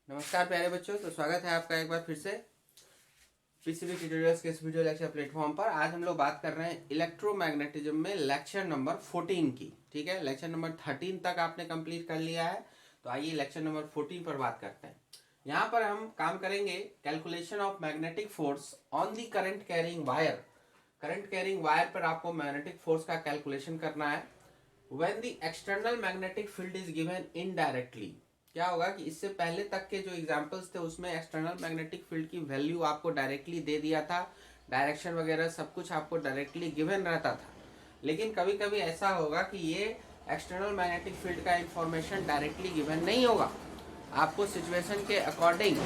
नमस्कार प्यारे बच्चों, तो स्वागत है आपका एक बार फिर से पीसीबी ट्यूटोरियल्स के इस वीडियो लेक्चर प्लेटफॉर्म पर। आज हम लोग बात कर रहे हैं इलेक्ट्रोमैग्नेटिज्म में लेक्चर नंबर 14 की। ठीक है, लेक्चर नंबर 13 तक आपने कंप्लीट कर लिया है, तो आइए लेक्चर नंबर 14 पर बात करते हैं। यहाँ पर हम काम करेंगे calculation of magnetic force on the current carrying wire. Current carrying wire पर आपको मैग्नेटिक फोर्स का कैलकुलेशन करना है। When the external magnetic field is given indirectly, क्या होगा कि इससे पहले तक के जो एग्जांपल्स थे उसमें एक्सटर्नल मैग्नेटिक फील्ड की वैल्यू आपको डायरेक्टली दे दिया था, डायरेक्शन वगैरह सब कुछ आपको डायरेक्टली गिवन रहता था। लेकिन कभी कभी ऐसा होगा कि ये एक्सटर्नल मैग्नेटिक फील्ड का इंफॉर्मेशन डायरेक्टली गिवन नहीं होगा। आपको सिचुएशन के अकॉर्डिंग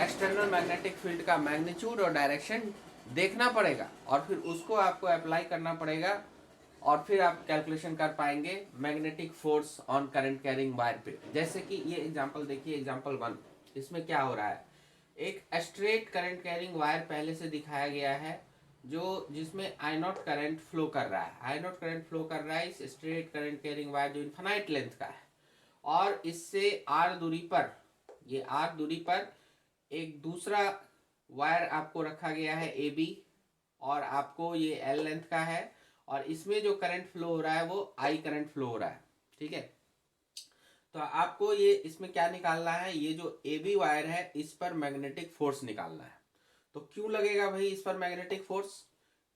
एक्सटर्नल मैग्नेटिक फील्ड का मैग्नीट्यूड और डायरेक्शन देखना पड़ेगा और फिर उसको आपको अप्लाई करना पड़ेगा और फिर आप कैलकुलेशन कर पाएंगे magnetic force on current carrying wire पे। जैसे कि ये एग्जांपल देखिए, एग्जांपल 1। इसमें क्या हो रहा है, एक स्ट्रेट करंट कैरिंग वायर पहले से दिखाया गया है जो जिसमें आई नॉट करंट फ्लो कर रहा है। आई नॉट करंट फ्लो कर रहा है इस स्ट्रेट करंट कैरिंग वायर जो इन्फिनाइट लेंथ का है, और इससे आर दूरी पर, ये आर दूरी पर एक दूसरा वायर आपको रखा गया है ए बी, और आपको ये एल लेंथ का है, और इसमें जो करंट फ्लो हो रहा है वो आई करंट फ्लो हो रहा है। ठीक है, तो आपको ये इसमें क्या निकालना है, ये जो ए बी वायर है इस पर मैग्नेटिक फोर्स निकालना है। तो क्यों लगेगा भाई इस पर मैग्नेटिक फोर्स?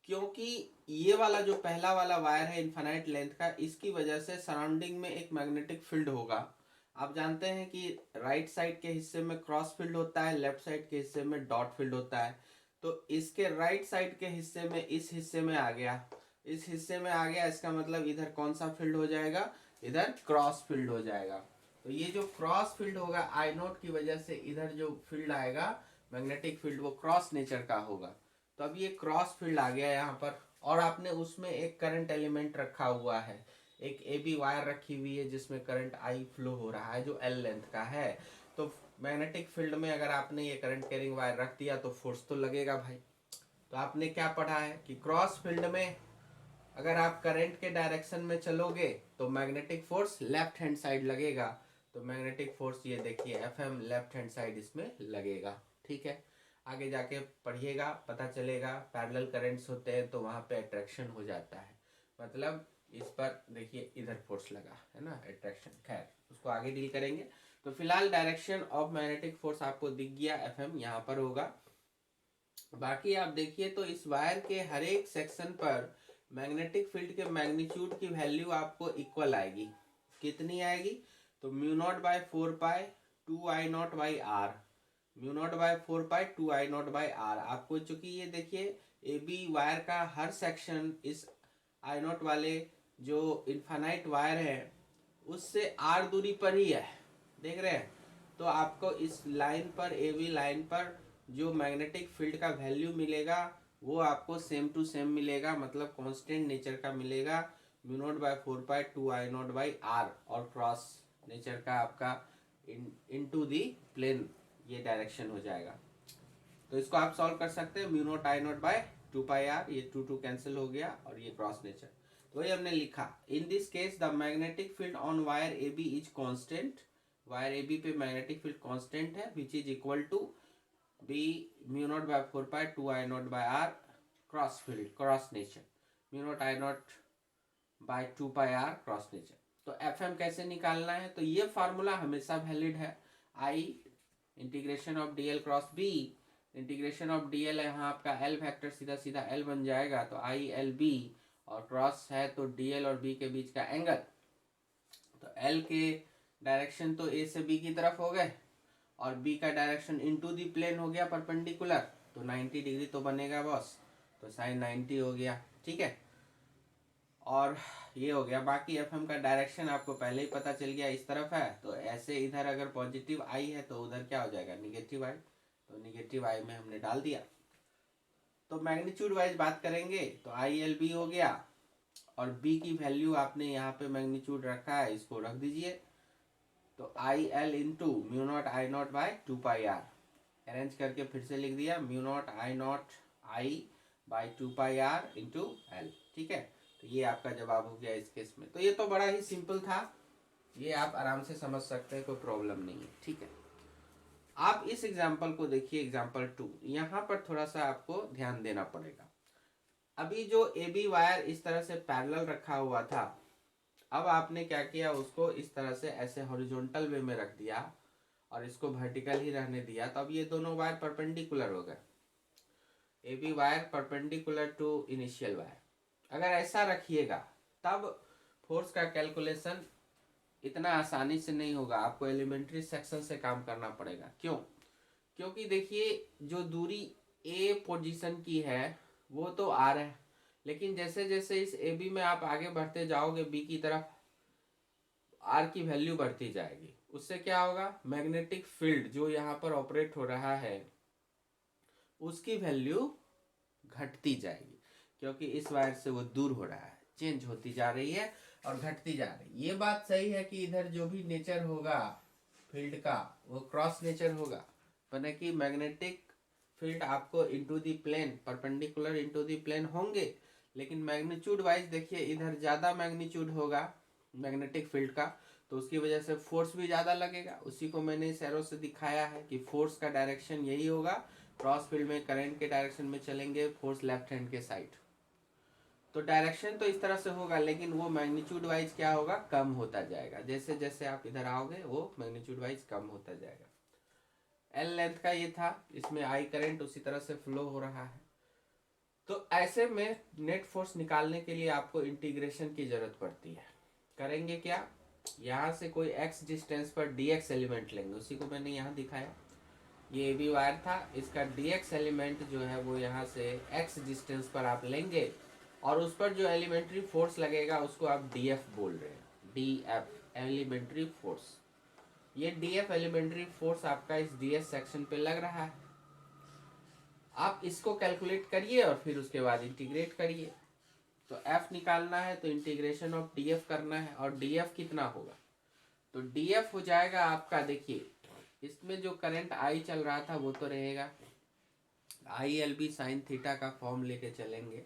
क्योंकि ये वाला जो पहला वाला वायर है इनफाइनाइट लेंथ का, इसकी वजह से सराउंडिंग में एक मैग्नेटिक फील्ड होगा। आप जानते हैं कि राइट साइड के हिस्से में क्रॉस फील्ड होता है, लेफ्ट साइड के हिस्से में डॉट फील्ड होता है। तो इसके राइट साइड के हिस्से में इस हिस्से में आ गया, इस हिस्से में आ गया, इसका मतलब इधर कौन सा फील्ड हो जाएगा, इधर क्रॉस फील्ड हो जाएगा। तो ये जो क्रॉस फील्ड होगा आई नोट की वजह से, इधर जो फील्ड आएगा मैग्नेटिक फील्ड वो क्रॉस नेचर का होगा। तो अब ये क्रॉस फील्ड आ गया यहाँ पर, और आपने उसमें एक करंट एलिमेंट रखा हुआ है, एक ए बी वायर रखी हुई है जिसमें करंट आई फ्लो हो रहा है जो एल लेंथ का है। तो मैग्नेटिक फील्ड में अगर आपने ये करंट कैरिंग वायर रख दिया तो फोर्स तो लगेगा भाई। तो आपने क्या पढ़ा है कि क्रॉस फील्ड में अगर आप करंट के डायरेक्शन में चलोगे तो magnetic force left hand side लगेगा। तो मैग्नेटिक फोर्स ये देखिए F M left hand side इसमें लगेगा। ठीक है, आगे जाके पढ़िएगा, पता चलेगा पैरेलल करंट्स होते हैं तो वहां पे अट्रैक्शन हो जाता है, मतलब इस पर देखिए इधर फोर्स लगा है ना, अट्रैक्शन। खैर उसको आगे डील करेंगे। तो फिलहाल डायरेक्शन ऑफ मैग्नेटिक फोर्स आपको दिख गया, एफ एम यहाँ पर होगा। बाकी आप देखिए तो इस वायर के हर एक सेक्शन पर मैग्नेटिक फील्ड के मैग्नीट्यूड की वैल्यू आपको इक्वल आएगी। कितनी आएगी? तो mu naught by 4 pi 2 I0/R, mu naught by 4 pi 2 I0/R। आपको चूंकि ये देखिए ए बी वायर का हर सेक्शन इस आई नॉट वाले जो इन्फानाइट वायर है उससे आर दूरी पर ही है, देख रहे हैं। तो आपको इस लाइन पर, ए बी लाइन पर जो मैग्नेटिक फील्ड का वैल्यू मिलेगा वो आपको सेम टू सेम मिलेगा, मतलब कांस्टेंट नेचर का मिलेगा। Mu naught by 4 pi 2 I0/R, और क्रॉस नेचर का आपका इनटू दी प्लेन ये डायरेक्शन हो जाएगा। तो इसको आप सॉल्व कर सकते हैं, mu naught I0/2 pi R, ये 2 कैंसिल हो गया, और ये क्रॉस नेचर। तो वही हमने लिखा, in this case the magnetic field on wire A B is constant. Wire A B पे मैग्नेटिक फील्ड कॉन्स्टेंट है which is equal to B mu naught by 4 pi 2 I0/R cross field, cross nature, mu naught I0/2 pi R cross nature. तो F M कैसे निकालना है? तो ये formula हमेशा valid है। I integration of D L cross B, integration of D L यहाँ आपका एल फैक्टर सीधा सीधा एल बन जाएगा, तो आई एल बी, और क्रॉस है तो डी एल और बी के बीच का एंगल। तो एल के डायरेक्शन तो ए से बी की तरफ हो गए, और बी का डायरेक्शन इनटू दी प्लेन हो गया परपेंडिकुलर, तो 90 डिग्री तो बनेगा बॉस, तो साइन 90 हो गया। ठीक है, और ये हो गया। बाकी एफ एम का डायरेक्शन आपको पहले ही पता चल गया, इस तरफ है तो ऐसे इधर अगर पॉजिटिव आई है तो उधर क्या हो जाएगा, निगेटिव आई, तो निगेटिव आई में हमने डाल दिया। तो मैग्नीट्यूड वाइज बात करेंगे तो आई एल बी हो गया, और बी की वैल्यू आपने यहाँ पे मैग्नीट्यूड रखा है, इसको रख दीजिए। तो I L into mu naught I0/2 pi R, arrange करके फिर से लिख दिया, म्यू नॉट I0I/2 पाई R इंटू एल। ठीक है, तो ये आपका जवाब हो गया इस केस में। तो ये तो बड़ा ही सिंपल था, ये आप आराम से समझ सकते हैं, कोई प्रॉब्लम नहीं है, ठीक है। आप इस एग्जाम्पल को देखिए, एग्जाम्पल 2, यहाँ पर थोड़ा सा आपको ध्यान देना पड़ेगा। अभी जो ए बी वायर इस तरह से पैरेलल रखा हुआ था, अब आपने क्या किया, उसको इस तरह से ऐसे हॉरिजॉन्टल वे में रख दिया और इसको वर्टिकल ही रहने दिया, तो अब ये दोनों वायर परपेंडिकुलर हो गए। A B wire perpendicular to initial wire. अगर ऐसा रखिएगा तब फोर्स का कैलकुलेशन इतना आसानी से नहीं होगा, आपको एलिमेंट्री सेक्शन से काम करना पड़ेगा। क्यों? क्योंकि देखिए, जो दूरी ए पोजीशन की है वो तो आर है, लेकिन जैसे जैसे इस ए बी में आप आगे बढ़ते जाओगे बी की तरफ, आर की वैल्यू बढ़ती जाएगी। उससे क्या होगा, मैग्नेटिक फील्ड जो यहाँ पर ऑपरेट हो रहा है उसकी वैल्यू घटती जाएगी, क्योंकि इस वायर से वो दूर हो रहा है, चेंज होती जा रही है और घटती जा रही है। ये बात सही है कि इधर जो भी नेचर होगा फील्ड का वो क्रॉस नेचर होगा, माने कि मैग्नेटिक फील्ड आपको into the plane, perpendicular into the plane होंगे, लेकिन मैग्नीट्यूड वाइज देखिए इधर ज़्यादा मैग्नीट्यूड होगा मैग्नेटिक फील्ड का, तो उसकी वजह से फोर्स भी ज़्यादा लगेगा। उसी को मैंने इस एरो से दिखाया है कि फोर्स का डायरेक्शन यही होगा, क्रॉस फील्ड में करंट के डायरेक्शन में चलेंगे, फोर्स लेफ्ट हैंड के साइड, तो डायरेक्शन तो इस तरह से होगा, लेकिन वो मैग्नीट्यूड वाइज क्या होगा, कम होता जाएगा। जैसे जैसे आप इधर आओगे वो मैग्नीट्यूड वाइज कम होता जाएगा। एल लेंथ का ये था, इसमें आई करंट उसी तरह से फ्लो हो रहा है। तो ऐसे में नेट फोर्स निकालने के लिए आपको इंटीग्रेशन की जरूरत पड़ती है। करेंगे क्या, यहाँ से कोई x डिस्टेंस पर dx एलिमेंट लेंगे, उसी को मैंने यहाँ दिखाया। ये ए बी वायर था, इसका dx एलिमेंट जो है वो यहाँ से x डिस्टेंस पर आप लेंगे और उस पर जो एलिमेंट्री फोर्स लगेगा उसको आप df बोल रहे हैं, df एलिमेंट्री फोर्स। ये df एलिमेंट्री फोर्स आपका इस ds सेक्शन पे लग रहा है। आप इसको कैलकुलेट करिए और फिर उसके बाद इंटीग्रेट करिए। तो f निकालना है तो इंटीग्रेशन ऑफ df करना है, और df कितना होगा, तो df हो जाएगा आपका, देखिए इसमें जो करंट I चल रहा था वो तो रहेगा, I L B sine theta का फॉर्म लेके चलेंगे,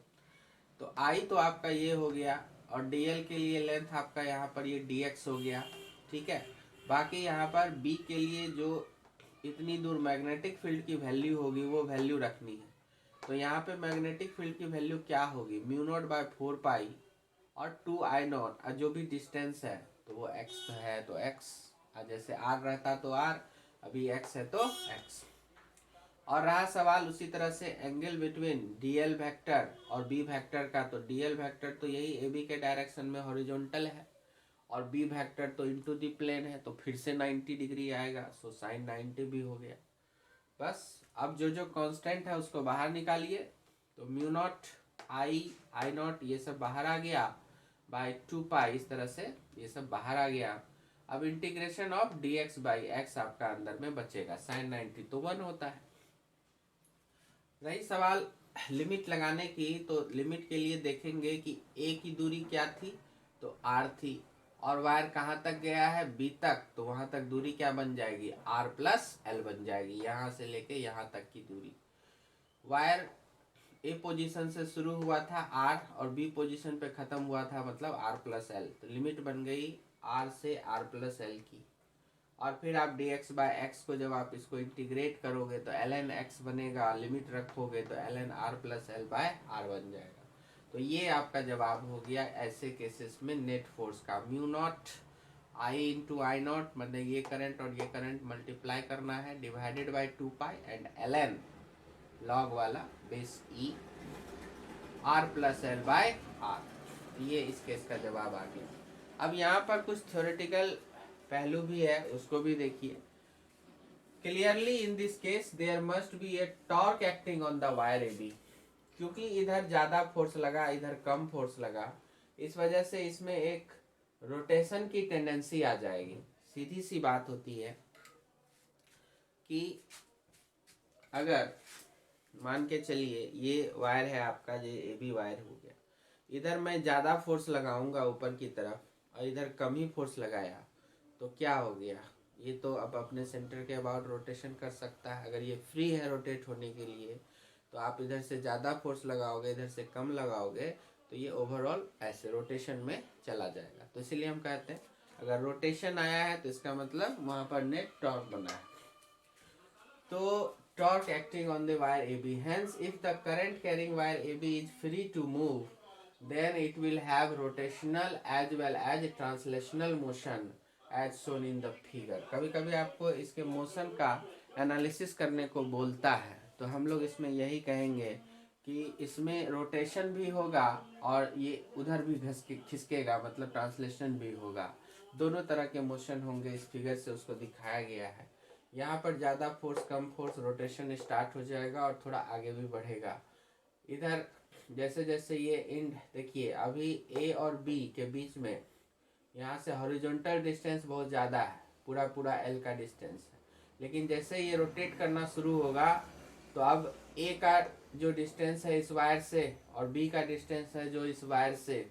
तो I तो आपका ये हो गया, और dl के लिए लेंथ आपका यहाँ पर ये dx हो गया, ठीक है। बाकी यहाँ पर b के लिए जो इतनी दूर मैग्नेटिक फील्ड की वैल्यू होगी वो वैल्यू रखनी है। तो यहाँ पे मैग्नेटिक फील्ड की वैल्यू क्या होगी, म्यू नॉट बाय 4 पाई और 2I0, और जो भी डिस्टेंस है तो वो x है तो x, और जैसे r रहता तो r, अभी x है तो x। और रहा सवाल उसी तरह से एंगल बिटवीन dl वेक्टर और b वेक्टर का, तो dl वेक्टर तो यही ए बी के डायरेक्शन में हॉरिजॉन्टल है और b वेक्टर तो इनटू द प्लेन है, तो फिर से 90 डिग्री आएगा, सो साइन 90 भी हो गया। बस अब जो जो कांस्टेंट है उसको बाहर निकालिए, तो म्यू नॉट आई नॉट ये सब बाहर आ गया, बाय 2 पाई, इस तरह से ये सब बाहर आ गया। अब integration of dx by x आपका अंदर में बचेगा, साइन 90 तो 1 होता है। रही सवाल लिमिट लगाने की, तो लिमिट के लिए देखेंगे कि a की दूरी क्या थी, तो r थी, और वायर कहाँ तक गया है, b तक, तो वहां तक दूरी क्या बन जाएगी, r प्लस एल बन जाएगी, यहाँ से लेके यहाँ तक की दूरी। वायर ए पोजीशन से शुरू हुआ था r और b पोजीशन पे खत्म हुआ था, मतलब r प्लस एल, तो लिमिट बन गई r से r प्लस एल की। और फिर आप dx बाय एक्स को जब आप इसको इंटीग्रेट करोगे तो ln x बनेगा, लिमिट रखोगे तो ln r plus L by R बन जाएगा। तो ये आपका जवाब हो गया ऐसे केसेस में नेट फोर्स का, mu naught I into I naught, मतलब ये करंट और ये करंट मल्टीप्लाई करना है, divided by 2 pi and ln log वाला base E R plus L by R. ये इस केस का जवाब आ गया। अब यहाँ पर कुछ थ्योरेटिकल पहलू भी है, उसको भी देखिए। Clearly in this case there must be a torque acting on the wire A B, क्योंकि इधर ज्यादा फोर्स लगा इधर कम फोर्स लगा, इस वजह से इसमें एक रोटेशन की टेंडेंसी आ जाएगी। सीधी सी बात होती है कि अगर मान के चलिए ये वायर है आपका, ये ए बी वायर हो गया, इधर मैं ज़्यादा फोर्स लगाऊंगा ऊपर की तरफ और इधर कम ही फोर्स लगाया, तो क्या हो गया, ये तो अब अपने सेंटर के अबाउट रोटेशन कर सकता है। अगर ये फ्री है रोटेट होने के लिए, तो आप इधर से ज़्यादा फोर्स लगाओगे इधर से कम लगाओगे, तो ये ओवरऑल ऐसे रोटेशन में चला जाएगा। तो इसलिए हम कहते हैं अगर रोटेशन आया है तो इसका मतलब वहां पर नेट टॉर्क बना है। तो torque acting on the wire AB. Hence, if the current carrying wire AB is free to move, then it will have rotational as well as translational motion as shown in the figure. कभी कभी आपको इसके motion का analysis करने को बोलता है, तो हम लोग इसमें यही कहेंगे कि इसमें रोटेशन भी होगा और ये उधर भी खिसकेगा, मतलब ट्रांसलेशन भी होगा। दोनों तरह के मोशन होंगे, इस फिगर से उसको दिखाया गया है। यहाँ पर ज़्यादा फोर्स कम फोर्स, रोटेशन स्टार्ट हो जाएगा और थोड़ा आगे भी बढ़ेगा। इधर जैसे जैसे ये एंड देखिए, अभी ए और बी के बीच में यहाँ से हॉरिजॉन्टल डिस्टेंस बहुत ज़्यादा है, पूरा पूरा एल का डिस्टेंस है। लेकिन जैसे ये रोटेट करना शुरू होगा तो अब ए का जो डिस्टेंस है इस वायर से और बी का डिस्टेंस है जो इस वायर से,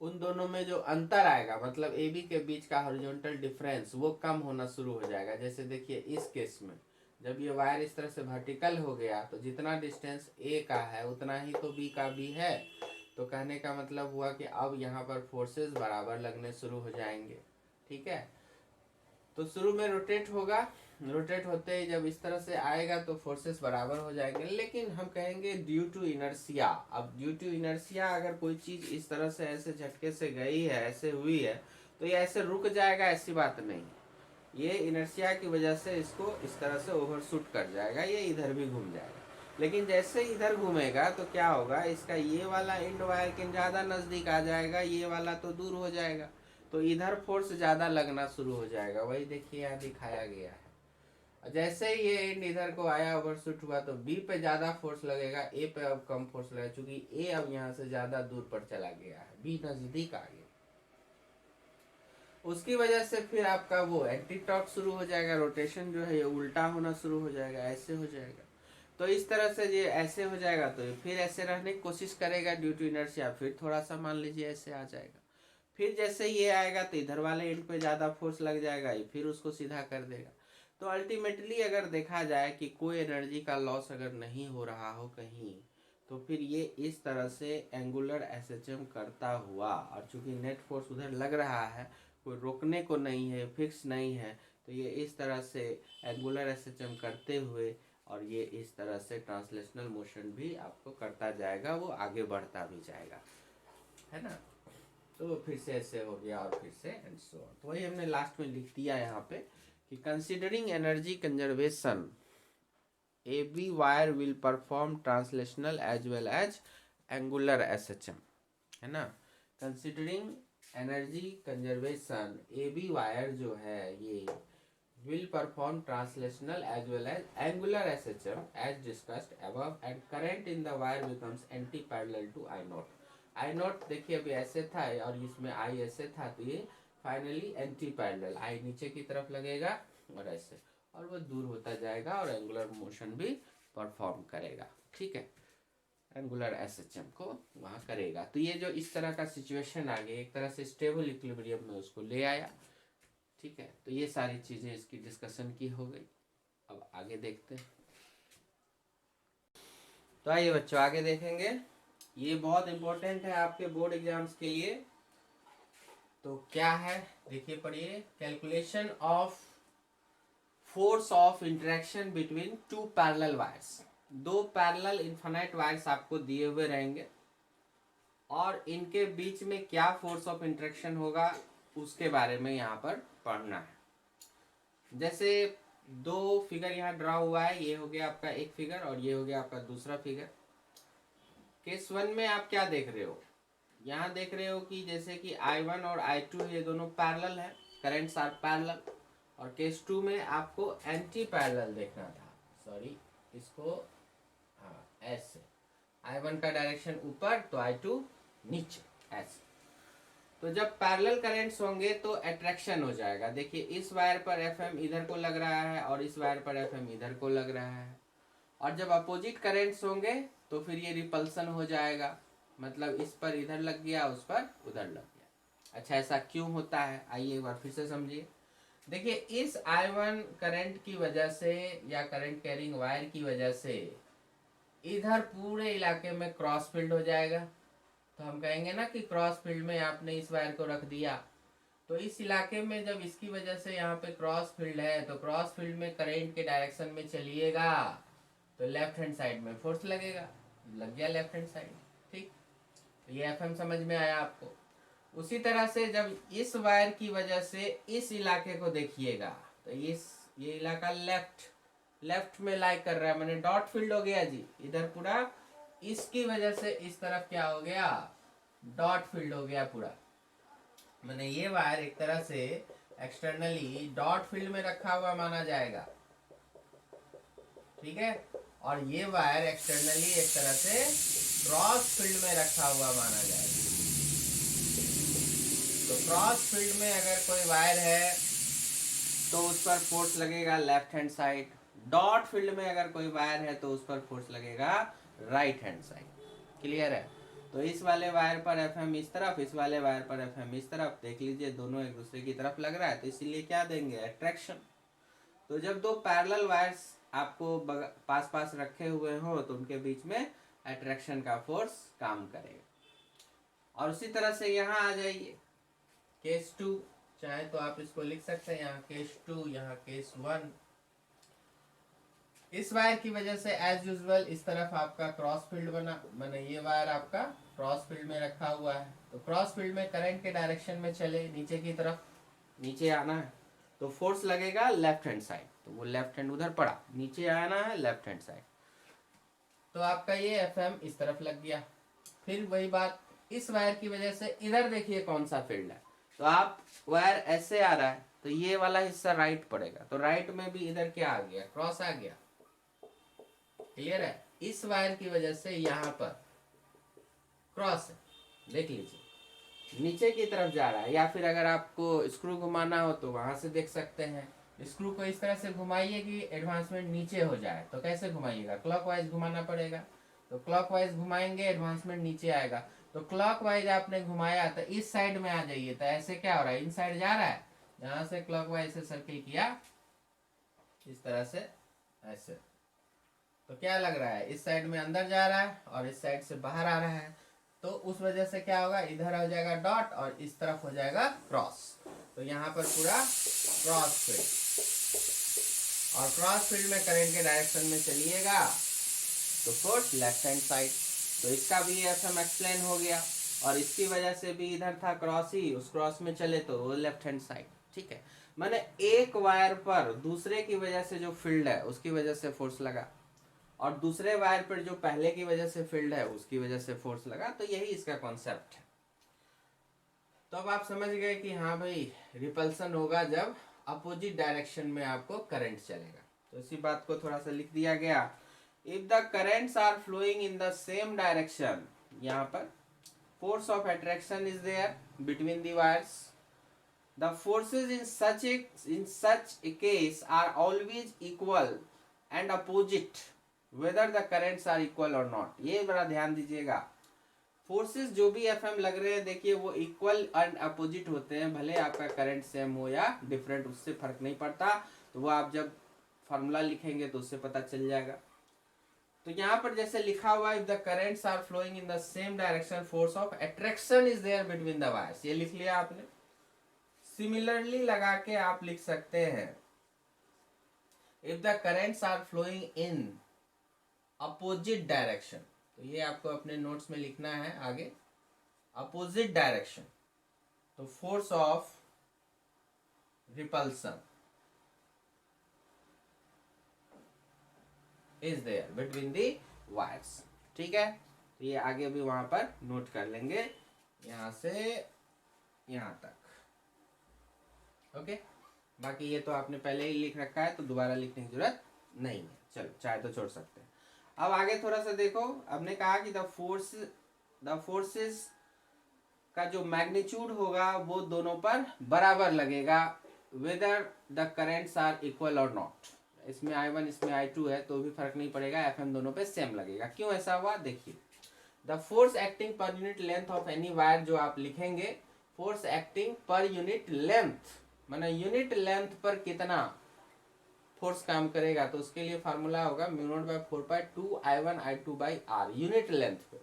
उन दोनों में जो अंतर आएगा, मतलब ए बी के बीच का हॉरिजॉन्टल डिफरेंस, वो कम होना शुरू हो जाएगा। जैसे देखिए इस केस में जब ये वायर इस तरह से वर्टिकल हो गया तो जितना डिस्टेंस ए का है उतना ही तो बी का भी है। तो कहने का मतलब हुआ कि अब यहाँ पर फोर्सेस बराबर लगने शुरू हो जाएंगे। ठीक है, तो शुरू में रोटेट होगा, रोटेट होते ही जब इस तरह से आएगा तो फोर्सेस बराबर हो जाएंगे। लेकिन हम कहेंगे ड्यू टू इनर्शिया। अब ड्यू टू इनर्शिया अगर कोई चीज इस तरह से ऐसे झटके से गई है, ऐसे हुई है, तो ये ऐसे रुक जाएगा, ऐसी बात नहीं। ये इनर्शिया की वजह से इसको इस तरह से ओवरशूट कर जाएगा, ये इधर भी घूम जाएगा। लेकिन जैसे इधर घूमेगा तो क्या होगा, इसका ये वाला एंड वायर के ज़्यादा नज़दीक आ जाएगा, ये वाला तो दूर हो जाएगा, तो इधर फोर्स ज़्यादा लगना शुरू हो जाएगा। वही देखिए यहाँ दिखाया गया है। जैसे ही ये एंड इधर को आया, ओवरशूट हुआ, तो बी पे ज़्यादा फोर्स लगेगा, ए पे अब कम फोर्स लगेगा, क्योंकि ए अब यहाँ से ज़्यादा दूर पर चला गया है, बी नज़दीक आ गया। उसकी वजह से फिर आपका वो एंटी टॉर्क शुरू हो जाएगा, रोटेशन जो है ये उल्टा होना शुरू हो जाएगा, ऐसे हो जाएगा। तो इस तरह से ये ऐसे हो जाएगा तो फिर ऐसे रहने की कोशिश करेगा ड्यू टू इनर्शिया, फिर थोड़ा सा मान लीजिए ऐसे आ जाएगा। फिर जैसे ये आएगा तो इधर वाले एंड पे ज़्यादा फोर्स लग जाएगा, ये फिर उसको सीधा कर देगा। तो अल्टीमेटली अगर देखा जाए कि कोई एनर्जी का लॉस अगर नहीं हो रहा हो कहीं, तो फिर ये इस तरह से एंगुलर एसएचएम करता हुआ, और चूंकि नेट फोर्स उधर लग रहा है, कोई रोकने को नहीं है, फिक्स नहीं है, तो ये इस तरह से एंगुलर एसएचएम करते हुए और ये इस तरह से ट्रांसलेशनल मोशन भी आपको करता जाएगा, वो आगे बढ़ता भी जाएगा, है ना। तो फिर से ऐसे हो गया और फिर से एंड सो ऑन। तो वही हमने लास्ट में लिख दिया यहाँ पे कि considering energy conservation, AB wire will perform translational as well as angular SHM, है ना। Considering energy conservation, AB wire जो है ये will perform translational as well as angular SHM as discussed above, and current in the wire becomes anti-parallel to I0. I0 देखिए अभी ऐसे था और इसमें I ऐसे था, तो ये फाइनली एंटी पैरेलल, I नीचे की तरफ लगेगा और ऐसे, और वो दूर होता जाएगा और एंगुलर मोशन भी परफॉर्म करेगा। ठीक है, एंगुलर एसएचएम को वहाँ करेगा। तो ये जो इस तरह का सिचुएशन आ गया, एक तरह से स्टेबल इक्विलिब्रियम में उसको ले आया। ठीक है, तो ये सारी चीज़ें इसकी डिस्कशन की हो गई। अब आगे देखते हैं। तो आइए बच्चों आगे देखेंगे, ये बहुत इंपॉर्टेंट है आपके बोर्ड एग्जाम्स के लिए। तो क्या है देखिए, पढ़िए, calculation of force of interaction between two parallel wires. दो पैरेलल इनफाइनाइट वायर्स आपको दिए हुए रहेंगे और इनके बीच में क्या फोर्स ऑफ इंटरेक्शन होगा उसके बारे में यहाँ पर पढ़ना है। जैसे दो फिगर यहाँ ड्रा हुआ है, ये हो गया आपका एक फिगर और ये हो गया आपका दूसरा फिगर। केस 1 में आप क्या देख रहे हो, यहाँ देख रहे हो कि जैसे कि I1 और I2 ये दोनों पैरेलल है, करेंट्स आर पैरेलल। और केस 2 में आपको एंटी पैरेलल देखना था, सॉरी इसको, हाँ ऐसे, I1 का डायरेक्शन ऊपर तो I2 नीचे, ऐसे। तो जब पैरेलल करेंट्स होंगे तो अट्रैक्शन हो जाएगा। देखिए इस वायर पर FM इधर को लग रहा है और इस वायर पर FM इधर को लग रहा है। और जब अपोजिट करेंट्स होंगे तो फिर ये रिपल्सन हो जाएगा, मतलब इस पर इधर लग गया, उस पर उधर लग गया। अच्छा, ऐसा क्यों होता है, आइए एक बार फिर से समझिए। देखिए इस I1 करंट की वजह से या करंट कैरिंग वायर की वजह से इधर पूरे इलाके में क्रॉस फील्ड हो जाएगा। तो हम कहेंगे ना कि क्रॉस फील्ड में आपने इस वायर को रख दिया, तो इस इलाके में जब इसकी वजह से यहाँ पे क्रॉस फील्ड है, तो क्रॉस फील्ड में करंट के डायरेक्शन में चलिएगा तो लेफ्ट हैंड साइड में फोर्स लगेगा, लग गया लेफ्ट हैंड साइड। ठीक, तो ये एफएम समझ में आया आपको। उसी तरह से जब इस वायर की वजह से इस इलाके को देखिएगा, तो ये इलाका लेफ्ट में लाई कर रहा है, मैंने डॉट फील्ड हो गया जी इधर पूरा। इसकी वजह से इस तरफ क्या हो गया, डॉट फील्ड हो गया पूरा। मैंने ये वायर एक तरह से एक्सटर्नली डॉट फील्ड में रखा हुआ माना जाएगा, ठीक है। और ये वायर एक्सटर्नली एक तरह से क्रॉस फील्ड में रखा हुआ माना जाएगा। तो क्रॉस फील्ड में अगर कोई वायर है तो उस पर फोर्स लगेगा left hand side, dot field में अगर कोई वायर है तो उस पर फोर्स लगेगा राइट हैंड साइड। क्लियर है। तो इस वाले वायर पर एफएम इस तरफ, इस वाले वायर पर एफएम इस तरफ, देख लीजिए दोनों एक दूसरे की तरफ लग रहा है, तो इसीलिए क्या देंगे, अट्रैक्शन। तो जब दो पैरेलल वायर्स आपको पास पास रखे हुए हो तो उनके बीच में अट्रैक्शन का फोर्स काम करेगा। और उसी तरह से यहाँ आ जाइए, केस 2, चाहे तो आप इसको लिख सकते हैं यहाँ केस 2, यहाँ केस 1। इस वायर की वजह से एज यूजुअल इस तरफ आपका क्रॉस फील्ड बना, मैंने ये वायर आपका क्रॉस फील्ड में रखा हुआ है। तो क्रॉस फील्ड में करंट के डायरेक्शन में चले, नीचे की तरफ नीचे आना है, तो फोर्स लगेगा लेफ्ट हैंड साइड, तो वो लेफ्ट हैंड उधर पड़ा, नीचे आना है लेफ्ट हैंड साइड, तो आपका ये एफएम इस तरफ लग गया। फिर वही बात, इस वायर की वजह से इधर देखिए कौन सा फील्ड है, तो आप वायर ऐसे आ रहा है तो ये वाला हिस्सा राइट पड़ेगा, तो राइट में भी इधर क्या आ गया, क्रॉस आ गया। क्लियर है। इस वायर की वजह से यहाँ पर क्रॉस है, देख लीजिए नीचे की तरफ जा रहा है। या फिर अगर आपको स्क्रू घुमाना हो तो वहां से देख सकते हैं, स्क्रू को इस तरह से घुमाइए कि एडवांसमेंट नीचे हो जाए। तो कैसे घुमाइएगा, क्लॉकवाइज घुमाना पड़ेगा, तो क्लॉकवाइज घुमाएंगे एडवांसमेंट नीचे आएगा। तो क्लॉकवाइज आपने घुमाया तो इस साइड में आ जाइए, तो ऐसे क्या हो रहा है, इन साइड जा रहा है, यहां से क्लॉकवाइज से सर्किल किया इस तरह से ऐसे, तो क्या लग रहा है, इस साइड में अंदर जा रहा है और इस साइड से बाहर आ रहा है। तो उस वजह से क्या होगा, इधर हो जाएगा डॉट और इस तरफ हो जाएगा क्रॉस। तो यहाँ पर पूरा क्रॉस फील्ड, और क्रॉस फील्ड में करंट के डायरेक्शन में चलिएगा तो फोर्स लेफ्ट हैंड साइड। तो इसका भी एफएम एक्सप्लेन हो गया। और इसकी वजह से भी इधर था क्रॉस ही, उस क्रॉस में चले तो वो लेफ्ट हैंड साइड। ठीक है, मैंने एक वायर पर दूसरे की वजह से जो फील्ड है उसकी वजह से फोर्स लगा, और दूसरे वायर पर जो पहले की वजह से फील्ड है उसकी वजह से फोर्स लगा। तो यही इसका कॉन्सेप्ट है। तो अब आप समझ गए कि हाँ भाई रिपल्सन होगा जब अपोजिट डायरेक्शन में आपको करंट चलेगा। तो इसी बात को थोड़ा सा लिख दिया गया, if the currents are flowing in the same direction, यहाँ पर force of attraction is there between the wires. The forces in such a case are always equal and opposite whether the currents are equal or not. ये बड़ा ध्यान दीजिएगा, forces जो भी FM लग रहे हैं देखिए वो इक्वल एंड अपोजिट होते हैं, भले आपका करंट सेम हो या डिफरेंट, उससे फर्क नहीं पड़ता। तो वो आप जब फार्मूला लिखेंगे तो उससे पता चल जाएगा। तो यहाँ पर जैसे लिखा हुआ है, if the currents are flowing in the same direction force of attraction is there between the wires, ये लिख लिया आपने। सिमिलरली लगा के आप लिख सकते हैं, if the currents are flowing in opposite direction, तो ये आपको अपने नोट्स में लिखना है आगे, अपोजिट डायरेक्शन, तो force of repulsion is there between the wires. ठीक है, तो ये आगे भी वहां पर नोट कर लेंगे, यहां से यहां तक। ओके, बाकी ये तो आपने पहले ही लिख रखा है तो दोबारा लिखने की जरूरत नहीं है, चलो चाहे तो छोड़ सकते हैं। अब आगे थोड़ा सा देखो, हमने कहा कि द फोर्सेस का जो मैग्नीट्यूड होगा वो दोनों पर बराबर लगेगा, whether the currents are equal और नॉट। इसमें I1 इसमें I2 है तो भी फर्क नहीं पड़ेगा, एफएम दोनों पे सेम लगेगा। क्यों ऐसा हुआ देखिए, द फोर्स एक्टिंग पर unit length of any wire, जो आप लिखेंगे फोर्स एक्टिंग पर यूनिट लेंथ, माने यूनिट लेंथ पर कितना फोर्स काम करेगा, तो उसके लिए फार्मूला होगा μ0/4/2I1I2/R यूनिट लेंथ पे।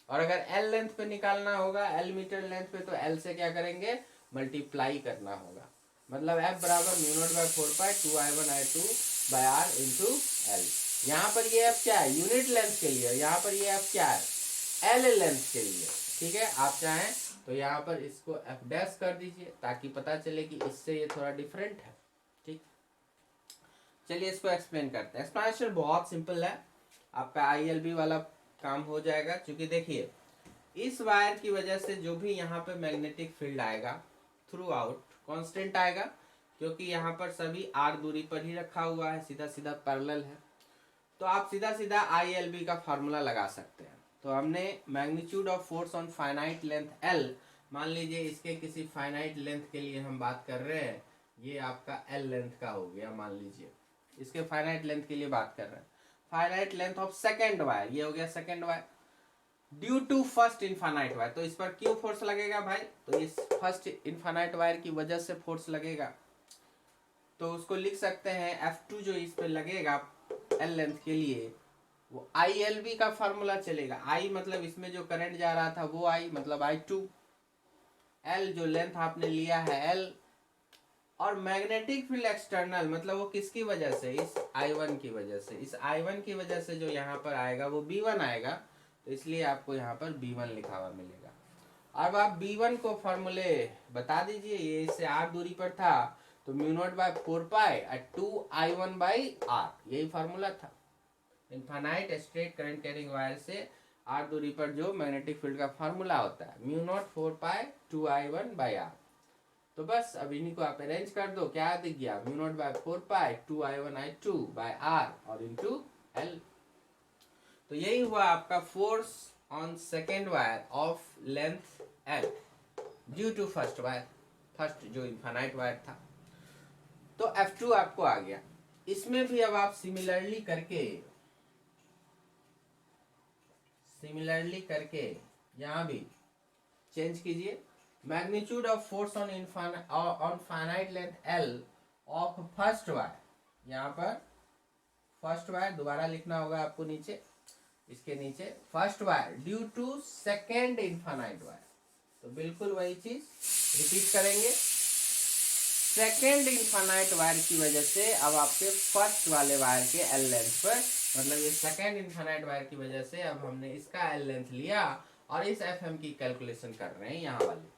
और अगर L लेंथ पे निकालना होगा, L मीटर लेंथ पे, तो L से क्या करेंगे मल्टीप्लाई करना होगा। मतलब F बराबर mu naught by 4 pi 2I1I2/R into L. यहाँ पर ये F क्या है, यूनिट लेंथ के लिए, यहाँ पर ये F क्या है, L लेंथ के लिए। ठीक है, आप चाहें तो यहाँ पर इसको F डैश कर दीजिए ताकि पता चले कि इससे ये थोड़ा डिफरेंट है। ठीक, चलिए इसको एक्सप्लेन करते हैं। एक्सप्लेनेशन बहुत सिंपल है, आपका ILB वाला काम हो जाएगा। क्योंकि देखिए इस वायर की वजह से जो भी यहाँ पे मैग्नेटिक फील्ड आएगा थ्रू आउट कॉन्स्टेंट आएगा, क्योंकि यहाँ पर सभी R दूरी पर ही रखा हुआ है, सीधा सीधा पैरेलल है। तो आप सीधा सीधा ILB का फार्मूला लगा सकते हैं। तो हमने magnitude of force on finite length L, मान लीजिए इसके किसी फाइनाइट लेंथ के लिए हम बात कर रहे हैं, ये आपका L लेंथ का हो गया, मान लीजिए इसके फाइनाइट लेंथ के लिए बात कर रहे हैं। Finite length of second wire, ये हो गया second wire, due to first infinite wire. तो इस पर क्यों फोर्स लगेगा भाई, तो इस फर्स्ट इनफाइनाइट वायर की वजह से फोर्स लगेगा। तो उसको लिख सकते हैं F2 जो इस पे लगेगा L लेंथ के लिए, वो ILB का फार्मूला चलेगा। I मतलब इसमें जो करंट जा रहा था वो I मतलब I2, L जो लेंथ आपने लिया है L, और मैग्नेटिक फील्ड एक्सटर्नल मतलब वो किसकी वजह से, इस I1 की वजह से। इस I1 की वजह से जो यहाँ पर आएगा वो B1 आएगा, तो इसलिए आपको यहाँ पर B1 लिखा हुआ मिलेगा। अब आप B1 को फॉर्मूले बता दीजिए, ये इससे R दूरी पर था तो mu naught by 4 pi 2I1/R, यही फार्मूला था। Infinite straight current carrying wire से R दूरी पर जो मैग्नेटिक फील्ड का फार्मूला होता है म्यू नॉट 4 पाई 2I1/R। तो बस अब इन्हीं को आप अरेंज कर दो, क्या दिख गया, mu naught by 4 pi 2I1I2/R और इंटू एल। तो यही हुआ आपका force on second wire of length L due to first wire, first जो इनफाइनाइट वायर था। तो F2 आपको आ गया। इसमें भी अब आप सिमिलरली करके यहां भी चेंज कीजिए। Magnitude of force on finite length L of first wire, यहाँ पर फर्स्ट वायर दोबारा लिखना होगा आपको नीचे, इसके नीचे first wire due to second infinite wire. तो बिल्कुल वही चीज रिपीट करेंगे। सेकेंड इनफाइनाइट वायर की वजह से अब आपके फर्स्ट वाले वायर के L लेंथ पर, मतलब ये सेकेंड इनफाइनाइट वायर की वजह से अब हमने इसका L लेंथ लिया और इस FM की कैलकुलेशन कर रहे हैं यहाँ वाली।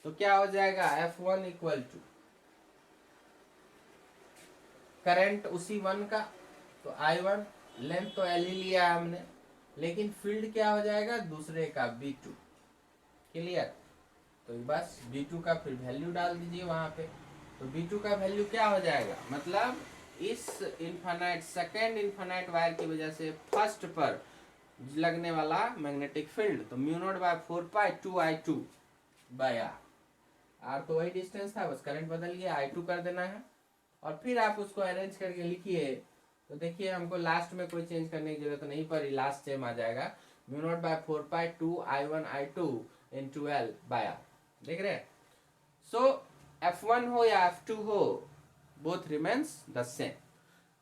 तो क्या हो जाएगा, F1 इक्वल टू करंट उसी 1 का, तो I1, लेंथ तो L ही लिया है हमने, लेकिन फील्ड क्या हो जाएगा दूसरे का B2। क्लियर, तो बस B2 का फिर वैल्यू डाल दीजिए वहां पे। तो B2 का वैल्यू क्या हो जाएगा, मतलब इस इनफाइनाइट सेकेंड इनफाइनाइट वायर की वजह से फर्स्ट पर लगने वाला मैग्नेटिक फील्ड, तो mu naught by 4 pi 2I2/R। R तो वही डिस्टेंस था, बस करंट बदल गया, I2 कर देना है। और फिर आप उसको अरेंज करके लिखिए, तो देखिए हमको लास्ट में कोई चेंज करने की जरूरत नहीं पड़ी, लास्ट सेम आ जाएगा, mu naught by 4 pi 2I1I2 into L/R। देख रहे हैं। सो F1 हो या F2 हो, बोथ रिमेन्स द सेम।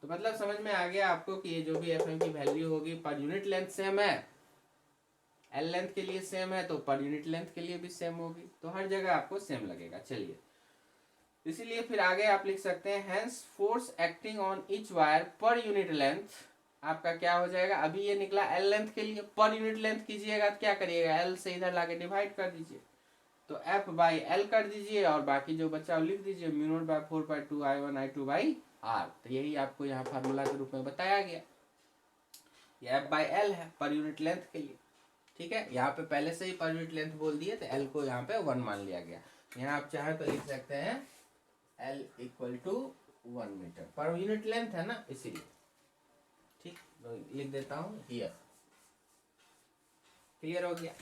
तो मतलब समझ में आ गया आपको कि ये जो भी FM की वैल्यू होगी पर यूनिट लेंथ सेम है, L लेंथ के लिए सेम है तो पर यूनिट लेंथ के लिए भी सेम होगी, तो हर जगह आपको सेम लगेगा। चलिए, इसीलिए फिर आगे आप लिख सकते हैं hence force acting on each wire पर यूनिट लेंथ आपका क्या हो जाएगा, अभी ये निकला L लेंथ के लिए, पर यूनिट लेंथ कीजिएगा तो क्या करिएगा, L से इधर लाके डिवाइड कर दीजिए, तो F/L कर दीजिए और बाकी जो बचा लिख दीजिए mu naught by 4 pi 2I1I2/R। तो यही आपको यहाँ फार्मूला के रूप में बताया गया। ये F/L है पर यूनिट लेंथ के लिए। ठीक है, यहाँ पे पहले से ही पर यूनिट लेंथ बोल दिए तो L को यहाँ पे 1 मान लिया गया। यहाँ आप चाहे तो लिख सकते हैं L equal to 1 metre, per unit length है ना इसीलिए। ठीक, तो लिख देता हूँ हियर। क्लियर हो गया।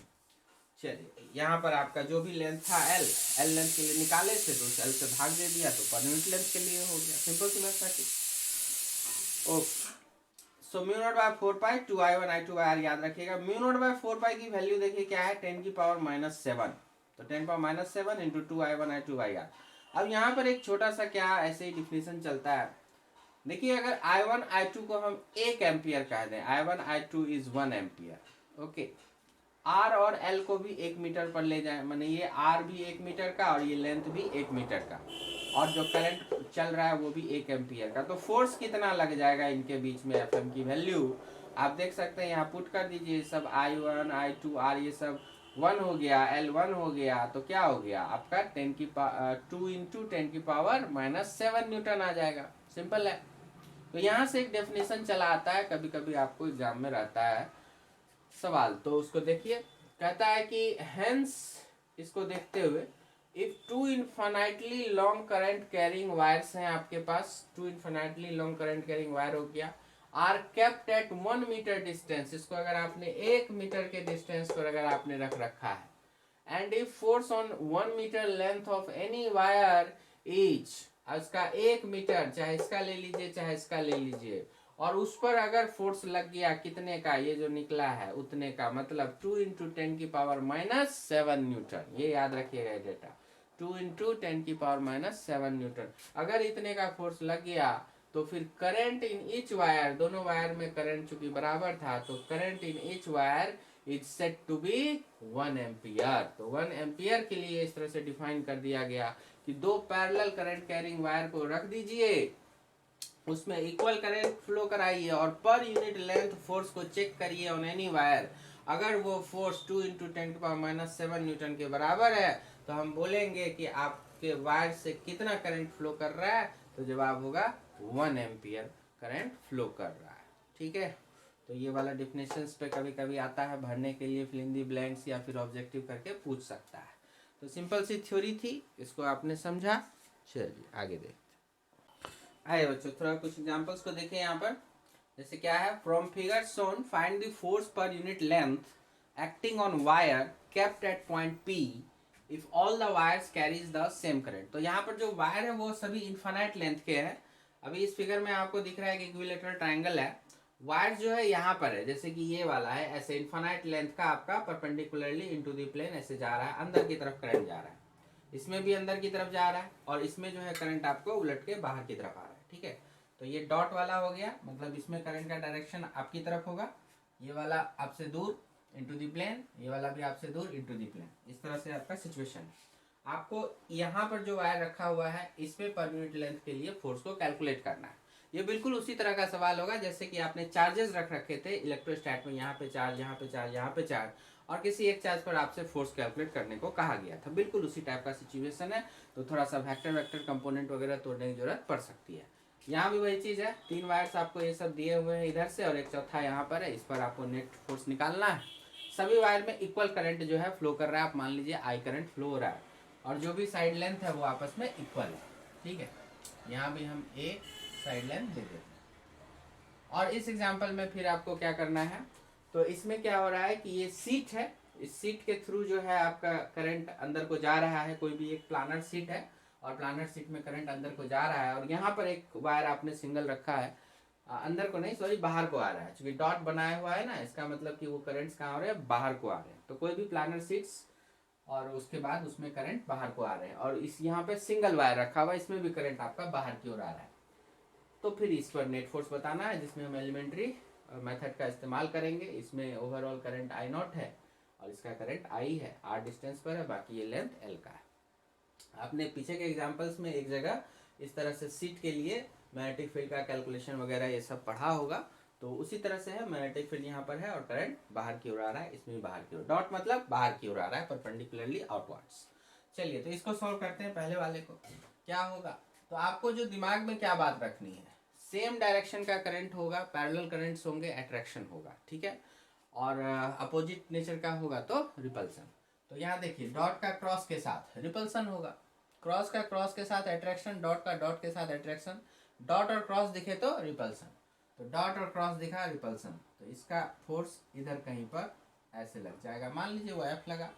चलिए, यहाँ पर आपका जो भी लेंथ था L लेंथ के लिए निकाले थे तो L से भाग दे दिया तो पर यूनिट लेंथ के लिए हो गया। सिंपल सी mathematics. Okay, so mu naught by 4 pi 2I1I2/R याद रखिएगा। म्यू नॉट बाय 4 पाई की वैल्यू देखिए क्या है, 10⁻⁻⁷ तो 10⁻⁷ इंटू 2I1I2/R। अब यहाँ पर एक छोटा सा क्या ऐसे ही डिफिनेशन चलता है। देखिए अगर I1 I2 को हम 1 एम्पियर कह दें, I1 I2 is 1 ampere, okay, R और एल को भी 1 मीटर पर ले जाए, माने ये आर भी 1 मीटर का और ये लेंथ भी 1 मीटर का, और जो करंट चल रहा है वो भी 1 एम्पियर का। तो फोर्स कितना लग जाएगा इनके बीच में, एफएम की वैल्यू आप देख सकते हैं, यहाँ पुट कर दीजिए सब I1 I2 R ये सब 1 हो गया, L1 हो गया, तो क्या हो गया आपका 2 इंटू 10⁻⁻7 न्यूटन आ जाएगा। सिंपल है। तो यहाँ से एक डेफिनेशन चला आता है, कभी कभी आपको एग्जाम में रहता है सवाल, तो उसको देखिए। कहता है कि हेंस, इसको देखते हुए, if two infinitely long current carrying wires हैं आपके पास, two infinitely long current carrying wire हो गया, are kept at 1 metre distance, इसको अगर आपने 1 मीटर के डिस्टेंस पर अगर आपने रख रखा है, and if force on 1 metre length of any wire is, उसका 1 मीटर, चाहे इसका ले लीजिए चाहे इसका ले लीजिए, और उस पर अगर फोर्स लग गया कितने का, ये जो निकला है उतने का, मतलब 2 इंटू 10⁻⁻7 न्यूटन, ये याद रखिएगा ये डेटा, 2 इंटू 10⁻⁻7 न्यूटन, अगर इतने का फोर्स लग गया तो फिर करंट इन ईच वायर, दोनों वायर में करंट चूंकि बराबर था, तो current in each wire is set to be 1 ampere. तो 1 एम्पियर के लिए इस तरह से डिफाइन कर दिया गया कि दो पैरेलल करंट कैरिंग वायर को रख दीजिए, उसमें इक्वल करंट फ्लो कराइए और पर यूनिट लेंथ फोर्स को चेक करिए ऑन एनी वायर, अगर वो फोर्स 2 इंटू 10⁻⁻7 न्यूटन के बराबर है तो हम बोलेंगे कि आपके वायर से कितना करंट फ्लो कर रहा है, तो जवाब होगा 1 एम्पियर करंट फ्लो कर रहा है। ठीक है, तो ये वाला डिफिनेशंस पे कभी कभी आता है भरने के लिए, फिल इन द ब्लैंक्स या फिर ऑब्जेक्टिव करके पूछ सकता है। तो सिंपल सी थ्योरी थी, इसको आपने समझा। चलिए आगे देखते आए बच्चों, थोड़ा कुछ एग्जांपल्स को देखें यहाँ पर। जैसे क्या है, from figure shown find the force पर unit length acting on wire kept at point P if all the wires carries the same current. तो यहाँ पर जो वायर है वो सभी इनफाइनाइट लेंथ के हैं। अभी इस फिगर में आपको दिख रहा है कि इक्विलेटरल ट्राइंगल है, वायर जो है यहाँ पर है, जैसे कि ये वाला है, ऐसे इनफाइनाइट लेंथ का आपका परपेंडिकुलरली इनटू द प्लेन ऐसे जा रहा है, अंदर की तरफ करंट जा रहा है, इसमें भी अंदर की तरफ जा रहा है, और इसमें जो है करंट आपको उलट के बाहर की तरफ आ रहा है। ठीक है, तो ये डॉट वाला हो गया, मतलब इसमें करंट का डायरेक्शन आपकी तरफ होगा, ये वाला आपसे दूर इनटू द प्लेन, ये वाला भी आपसे दूर इनटू द प्लेन, इस तरह से आपका सिचुएशन है। आपको यहाँ पर जो वायर रखा हुआ है इस पे पर यूनिट लेंथ के लिए फोर्स को कैलकुलेट करना है। ये बिल्कुल उसी तरह का सवाल होगा जैसे कि आपने चार्जेस रख रखे थे इलेक्ट्रोस्टैट में, यहाँ पे चार्ज, यहाँ पे चार्ज, यहाँ पे चार्ज, और किसी एक चार्ज पर आपसे फोर्स कैलकुलेट करने को कहा गया था, बिल्कुल उसी टाइप का सिचुएशन है। तो थोड़ा सा वेक्टर वेक्टर कंपोनेंट वगैरह तोड़ने की जरूरत पड़ सकती है। यहाँ भी वही चीज़ है, 3 वायर्स आपको ये सब दिए हुए हैं इधर से, और एक चौथा यहाँ पर है, इस पर आपको नेट फोर्स निकालना है। सभी वायर में इक्वल करंट जो है फ्लो कर रहा है, आप मान लीजिए I करंट फ्लो हो रहा है, और जो भी साइड लेंथ है वो आपस में इक्वल है। ठीक है, यहाँ भी हम एक साइड लेंथ दे देते हैं। और इस एग्जाम्पल में फिर आपको क्या करना है, तो इसमें क्या हो रहा है कि ये सीट है, इस सीट के थ्रू जो है आपका करंट अंदर को जा रहा है, कोई भी एक प्लानर सीट है और प्लानर सीट में करंट अंदर को जा रहा है, और यहाँ पर एक वायर आपने सिंगल रखा है, अंदर को नहीं सॉरी बाहर को आ रहा है, क्योंकि डॉट बनाया हुआ है ना, इसका मतलब कि वो करंट्स कहाँ हो रहे हैं, बाहर को आ रहे हैं। तो कोई भी प्लानर सीट्स और उसके बाद उसमें करंट बाहर को आ रहे हैं, और इस यहाँ पे सिंगल वायर रखा हुआ है, इसमें भी करंट आपका बाहर की ओर आ रहा है। तो फिर इस पर नेट फोर्स बताना है, जिसमें हम एलिमेंट्री मेथड का इस्तेमाल करेंगे। इसमें ओवरऑल करंट I0 है और इसका करंट I है, R डिस्टेंस पर है, बाकी ये लेंथ L का है। आपने पीछे के एग्जांपल्स में एक जगह इस तरह से सीट के लिए मैग्नेटिक फील्ड का कैलकुलेशन वगैरह ये सब पढ़ा होगा, तो उसी तरह से है। मैग्नेटिक फील्ड यहाँ पर है और करंट बाहर की ओर आ रहा है, इसमें भी बाहर की ओर, डॉट मतलब बाहर की ओर आ रहा है, परपेंडिकुलरली आउटवर्ड्स। चलिए तो इसको सॉल्व करते हैं। पहले वाले को क्या होगा, तो आपको जो दिमाग में क्या बात रखनी है, सेम डायरेक्शन का करंट होगा, पैरेलल करंट्स होंगे, अट्रैक्शन होगा। ठीक है, और अपोजिट नेचर का होगा तो रिपल्सन। तो यहाँ देखिए डॉट का क्रॉस के साथ रिपल्सन होगा, क्रॉस का क्रॉस के साथ अट्रैक्शन, डॉट का डॉट के साथ अट्रैक्शन, डॉट और क्रॉस दिखे तो रिपल्सन, तो डॉट और क्रॉस दिखा रिपल्सन, तो इसका फोर्स इधर कहीं पर ऐसे लग जाएगा, मान लीजिए वो F लगा,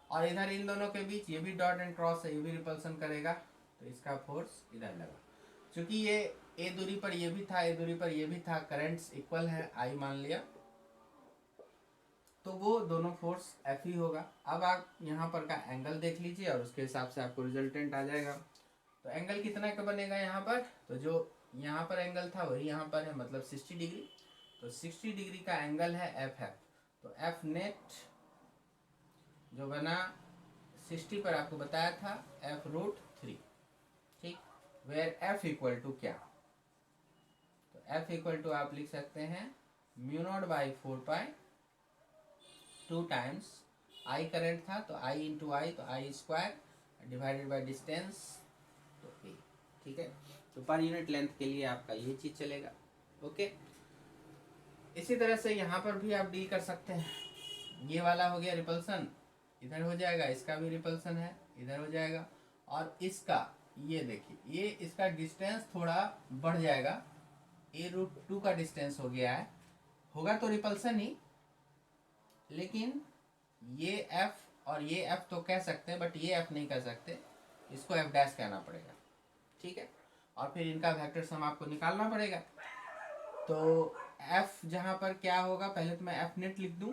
और इधर इन दोनों के बीच ये भी डॉट एंड क्रॉस है, ये भी रिपल्सन करेगा, तो इसका फोर्स इधर लगा। क्योंकि ये ए दूरी पर ये भी था, ए दूरी पर ये भी था, करंट्स इक्वल है, I मान लिया, तो वो दोनों फोर्स F ही होगा। अब आप यहाँ पर का एंगल देख लीजिए और उसके हिसाब से आपको रिजल्टेंट आ जाएगा। तो एंगल कितना का बनेगा यहाँ पर, तो जो यहाँ पर एंगल था वही यहाँ पर है, मतलब 60 डिग्री, तो 60 डिग्री का एंगल है F है, तो F नेट जो बना 60 पर आपको बताया था f√3, ठीक। वेयर f इक्वल टू क्या, तो f इक्वल टू आप लिख सकते हैं μ0/4π 2 टाइम्स I करंट था तो I इंटू आई, तो I square divided by distance तो a, ठीक है। तो पर यूनिट लेंथ के लिए आपका ये चीज चलेगा, ओके। इसी तरह से यहाँ पर भी आप डील कर सकते हैं। ये वाला हो गया रिपल्सन, इधर हो जाएगा, इसका भी रिपल्सन है, इधर हो जाएगा। और इसका ये देखिए, ये इसका डिस्टेंस थोड़ा बढ़ जाएगा, a√2 का डिस्टेंस हो गया है, होगा तो रिपल्सन ही, लेकिन ये f और ये f तो कह सकते हैं, बट ये f नहीं कह सकते, इसको f डैश कहना पड़ेगा, ठीक है। और फिर इनका वेक्टर सम आपको निकालना पड़ेगा। तो f जहाँ पर क्या होगा, पहले तो मैं f नेट लिख दूं,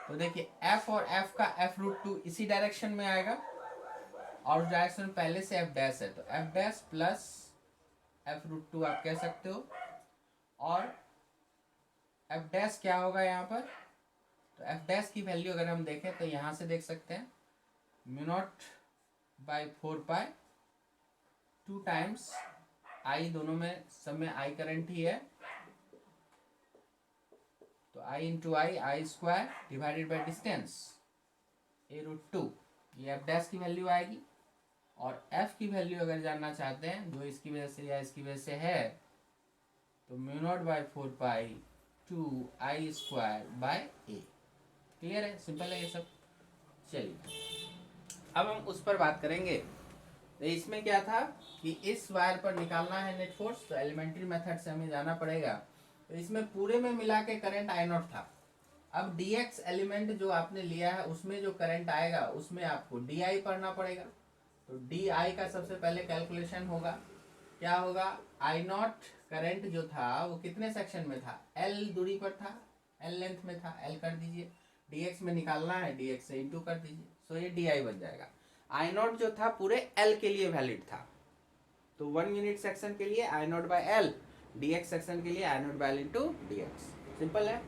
तो देखिए f और f का f√2 इसी डायरेक्शन में आएगा, और उस डायरेक्शन में पहले से f डैश है, तो f डैश प्लस f√2 आप कह सकते हो। और f डैश क्या होगा यहाँ पर, तो f डैश की वैल्यू अगर हम देखें तो यहाँ से देख सकते हैं μ0/4π 2 टाइम्स I, दोनों में सब में I करंट ही है, तो I into I square divided by distance a√2, ये f डैश की वैल्यू आएगी। और f की वैल्यू अगर जानना चाहते हैं, जो इसकी वजह से या इसकी वजह से है, तो μ0/4π 2I square by a। Clear है, सिंपल है ये सब। चलिए अब हम उस पर बात करेंगे। तो इसमें क्या था कि इस वायर पर निकालना है नेट फोर्स, तो एलिमेंट्री मेथड से हमें जाना पड़ेगा। तो इसमें पूरे में मिला के करंट I0 था। अब dx एलिमेंट जो आपने लिया है उसमें जो करंट आएगा उसमें आपको di पढ़ना पड़ेगा। तो di का सबसे पहले कैलकुलेशन होगा, क्या होगा, I0 करंट जो था वो कितने सेक्शन में था, L दूरी पर था, L लेंथ में था, L कर दीजिए। dx में निकालना है, dx से इंटू कर दीजिए, सो ये di बन जाएगा। I0 जो था पूरे L के लिए वैलिड था, तो 1 यूनिट सेक्शन के लिए I0/L, dx सेक्शन के लिए I0/L इंटू dx, सिंपल है।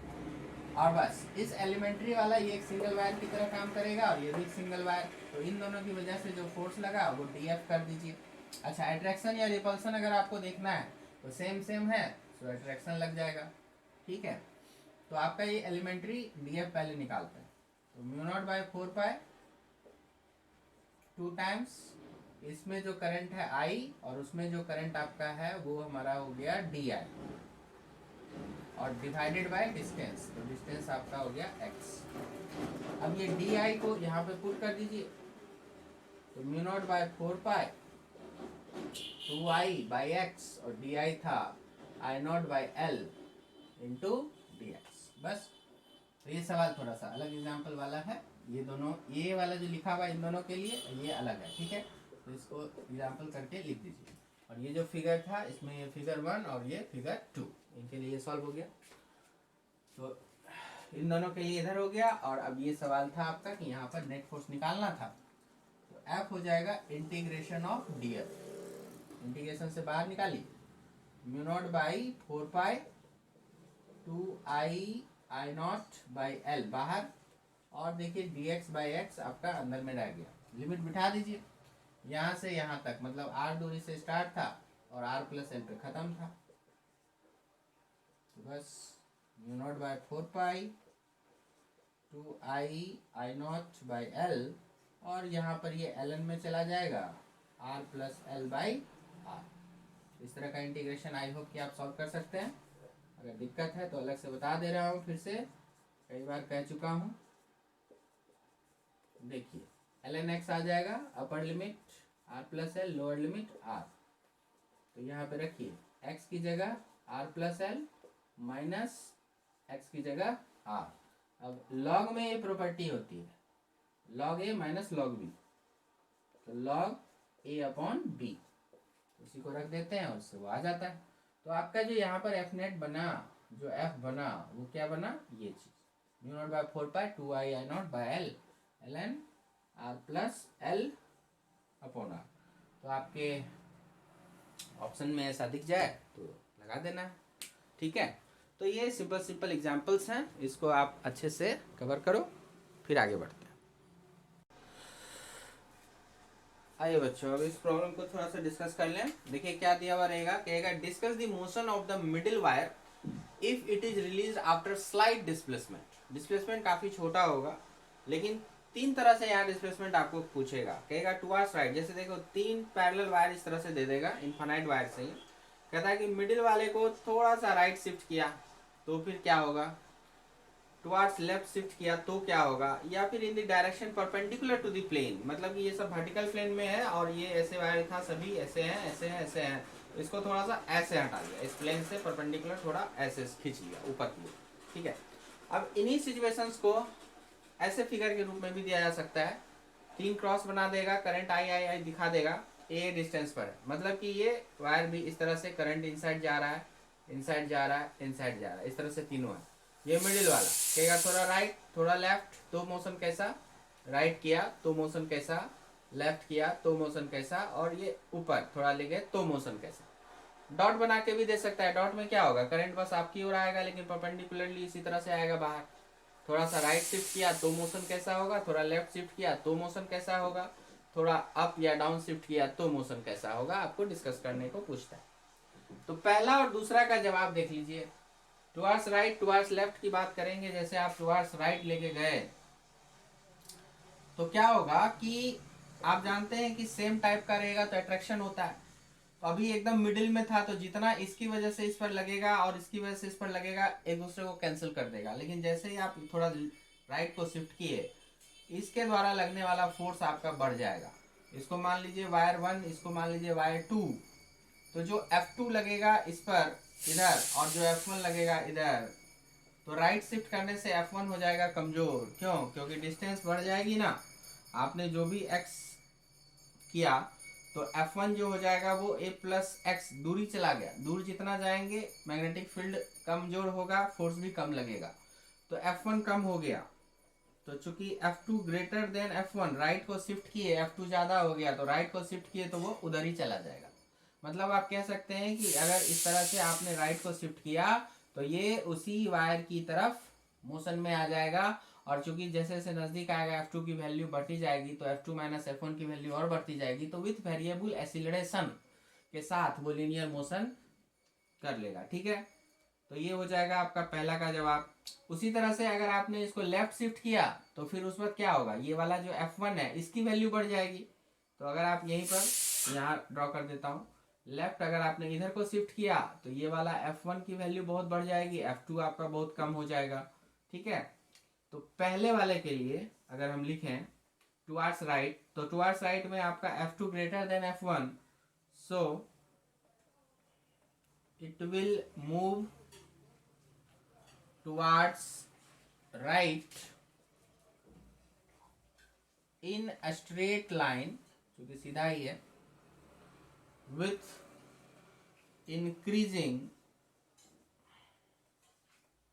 और बस इस एलिमेंट्री वाला ये एक सिंगल वायर की तरह काम करेगा, और ये भी सिंगल वायर, तो इन दोनों की वजह से जो फोर्स लगा वो dF कर दीजिए। अच्छा, अट्रैक्शन या रिपल्सन अगर आपको देखना है तो सेम है, तो अट्रैक्शन लग जाएगा, ठीक है। तो आपका ये एलिमेंट्री dF पहले निकालते हैं, तो μ0/4π 2 टाइम्स इसमें जो करंट है I, और उसमें जो करंट आपका है वो हमारा हो गया di, और डिवाइडेड बाय डिस्टेंस, तो डिस्टेंस आपका हो गया x। अब ये di को यहाँ पे पुट कर दीजिए, तो μ0/4π 2I/x, और di था I0/L इंटू dx। बस, तो ये सवाल थोड़ा सा अलग एग्जाम्पल वाला है, ये दोनों, ये वाला जो लिखा हुआ है इन दोनों के लिए ये अलग है, ठीक है। तो इसको एग्जाम्पल करके लिख दीजिए। और ये जो फिगर था इसमें ये फिगर 1 और ये फिगर 2, इनके लिए सॉल्व हो गया। तो इन दोनों के लिए इधर हो गया। और अब ये सवाल था आपका कि यहाँ पर नेट फोर्स निकालना था, तो F हो जाएगा इंटीग्रेशन ऑफ dF, इंटीग्रेशन से बाहर निकालिए, μ0/4π 2I0/L बाहर, और देखिए dx/x आपका अंदर में रह गया। लिमिट बिठा दीजिए यहाँ से यहाँ तक, मतलब r दूरी से स्टार्ट था और r + L पे खत्म था। तो बस μ0/4π 2I0/L, और यहाँ पर ये ln में चला जाएगा, r + L/r। इस तरह का इंटीग्रेशन आई होप कि आप सॉल्व कर सकते हैं। अगर दिक्कत है तो अलग से बता दे रहा हूँ, फिर से कई बार कह चुका हूँ। देखिए ln x आ जाएगा, upper limit r + L, lower limit r। तो यहाँ पे रखिए x की जगह r + L माइनस x की जगह r। अब log में ये प्रॉपर्टी होती है, log a minus log b, तो log a/b, उसी को रख देते हैं और उससे वो आ जाता है। तो आपका जो यहाँ पर f नेट बना, जो f बना वो क्या बना, ये चीज μ0/4π 2I0/L ln r + L/r। तो आपके ऑप्शन में ऐसा दिख जाए तो लगा देना है, ठीक है। तो ये सिंपल एग्जांपल्स हैं, इसको आप अच्छे से कवर करो, फिर आगे बढ़ते हैं। आइए बच्चों, अब इस प्रॉब्लम को थोड़ा सा डिस्कस कर लें। देखिए क्या दिया हुआ रहेगा, कहेगा discuss the motion of the middle wire if it is release after slight displacement. Displacement काफी छोटा होगा, लेकिन तीन तरह से यहाँ डिस्प्लेसमेंट आपको पूछेगा। कहेगा टुवर्ड्स राइट, जैसे देखो तीन पैरेलल वायर इस तरह से दे देगा, इनफाइनाइट वायर से ही। कहता है कि मिडिल वाले को थोड़ा सा राइट शिफ्ट किया तो फिर क्या होगा, टुवर्ड्स लेफ्ट शिफ्ट किया तो क्या होगा, या फिर in the direction perpendicular to the plane, मतलब कि ये सब वर्टिकल प्लेन में है और ये ऐसे वायर था, सभी ऐसे हैं ऐसे हैं ऐसे हैं, इसको थोड़ा सा ऐसे हटा दिया, इस प्लेन से परपेंडिकुलर थोड़ा ऐसे खींच लिया ऊपर की ओर। ठीक है, अब इन्हीं सिचुएशंस को ऐसे फिगर के रूप में भी दिया जा सकता है। तीन क्रॉस बना देगा, करंट आई आई आई दिखा देगा, ए डिस्टेंस पर है, मतलब कि ये वायर भी इस तरह से करंट इनसाइड जा रहा है, इनसाइड जा रहा है, इनसाइड जा रहा है, इस तरह से तीनों है। ये मिडिल वाला कहेगा थोड़ा राइट थोड़ा लेफ्ट, तो मोशन कैसा, राइट किया तो मोशन कैसा, लेफ्ट किया तो मोशन कैसा, और ये ऊपर थोड़ा ले गए तो मोशन कैसा। डॉट बना के भी दे सकता है। डॉट में क्या होगा, करंट बस आपकी ओर आएगा लेकिन परपेंडिकुलरली इसी तरह से आएगा बाहर। थोड़ा सा राइट शिफ्ट किया तो मोशन कैसा होगा, थोड़ा लेफ्ट शिफ्ट किया तो मोशन कैसा होगा, थोड़ा अप या डाउन शिफ्ट किया तो मोशन कैसा होगा, आपको डिस्कस करने को पूछता है। तो पहला और दूसरा का जवाब देख लीजिए। टुवर्ड्स राइट टुवर्ड्स लेफ्ट की बात करेंगे, जैसे आप टुवर्ड्स राइट लेके गए तो क्या होगा कि आप जानते हैं कि सेम टाइप का रहेगा तो अट्रैक्शन होता है। तो अभी एकदम मिडिल में था तो जितना इसकी वजह से इस पर लगेगा और इसकी वजह से इस पर लगेगा, एक दूसरे को कैंसिल कर देगा। लेकिन जैसे ही आप थोड़ा राइट को शिफ्ट किए, इसके द्वारा लगने वाला फोर्स आपका बढ़ जाएगा। इसको मान लीजिए वायर 1, इसको मान लीजिए वायर 2, तो जो F2 लगेगा इस पर इधर और जो F1 लगेगा इधर, तो राइट शिफ्ट करने से F1 हो जाएगा कमजोर। क्यों, क्योंकि डिस्टेंस बढ़ जाएगी ना, आपने जो भी x किया तो F1 जो हो जाएगा वो a प्लस एक्स, दूरी चला गया, दूर जितना जाएंगे मैग्नेटिक फील्ड कमजोर होगा, फोर्स भी कम लगेगा, तो F1 कम हो गया। तो चूंकि F2 greater than F1, right को शिफ्ट किए, F2 ज्यादा हो गया तो राइट को शिफ्ट किए तो वो उधर ही चला जाएगा। मतलब आप कह सकते हैं कि अगर इस तरह से आपने राइट को शिफ्ट किया तो ये उसी वायर की तरफ मोशन में आ जाएगा, और चूंकि जैसे जैसे नजदीक आएगा F2 की वैल्यू बढ़ती जाएगी तो F2 माइनस F1 की वैल्यू और बढ़ती जाएगी, तो विथ वेरिएबल एक्सीलरेशन के साथ वो लीनियर मोशन कर लेगा। ठीक है, तो ये हो जाएगा आपका पहला का जवाब। उसी तरह से अगर आपने इसको लेफ्ट शिफ्ट किया तो फिर उस वक्त क्या होगा, ये वाला जो F1 है इसकी वैल्यू बढ़ जाएगी। तो अगर आप यहीं पर यहाँ ड्रॉ कर देता हूँ, लेफ्ट अगर आपने इधर को शिफ्ट किया तो ये वाला F1 की वैल्यू बहुत बढ़ जाएगी, F2 आपका बहुत कम हो जाएगा। ठीक है, तो पहले वाले के लिए अगर हम लिखें टुवर्ड्स राइट, तो टुवर्ड्स राइट में आपका F2 greater than F1, so it will move towards right in a straight line, क्योंकि सीधा ही है, with increasing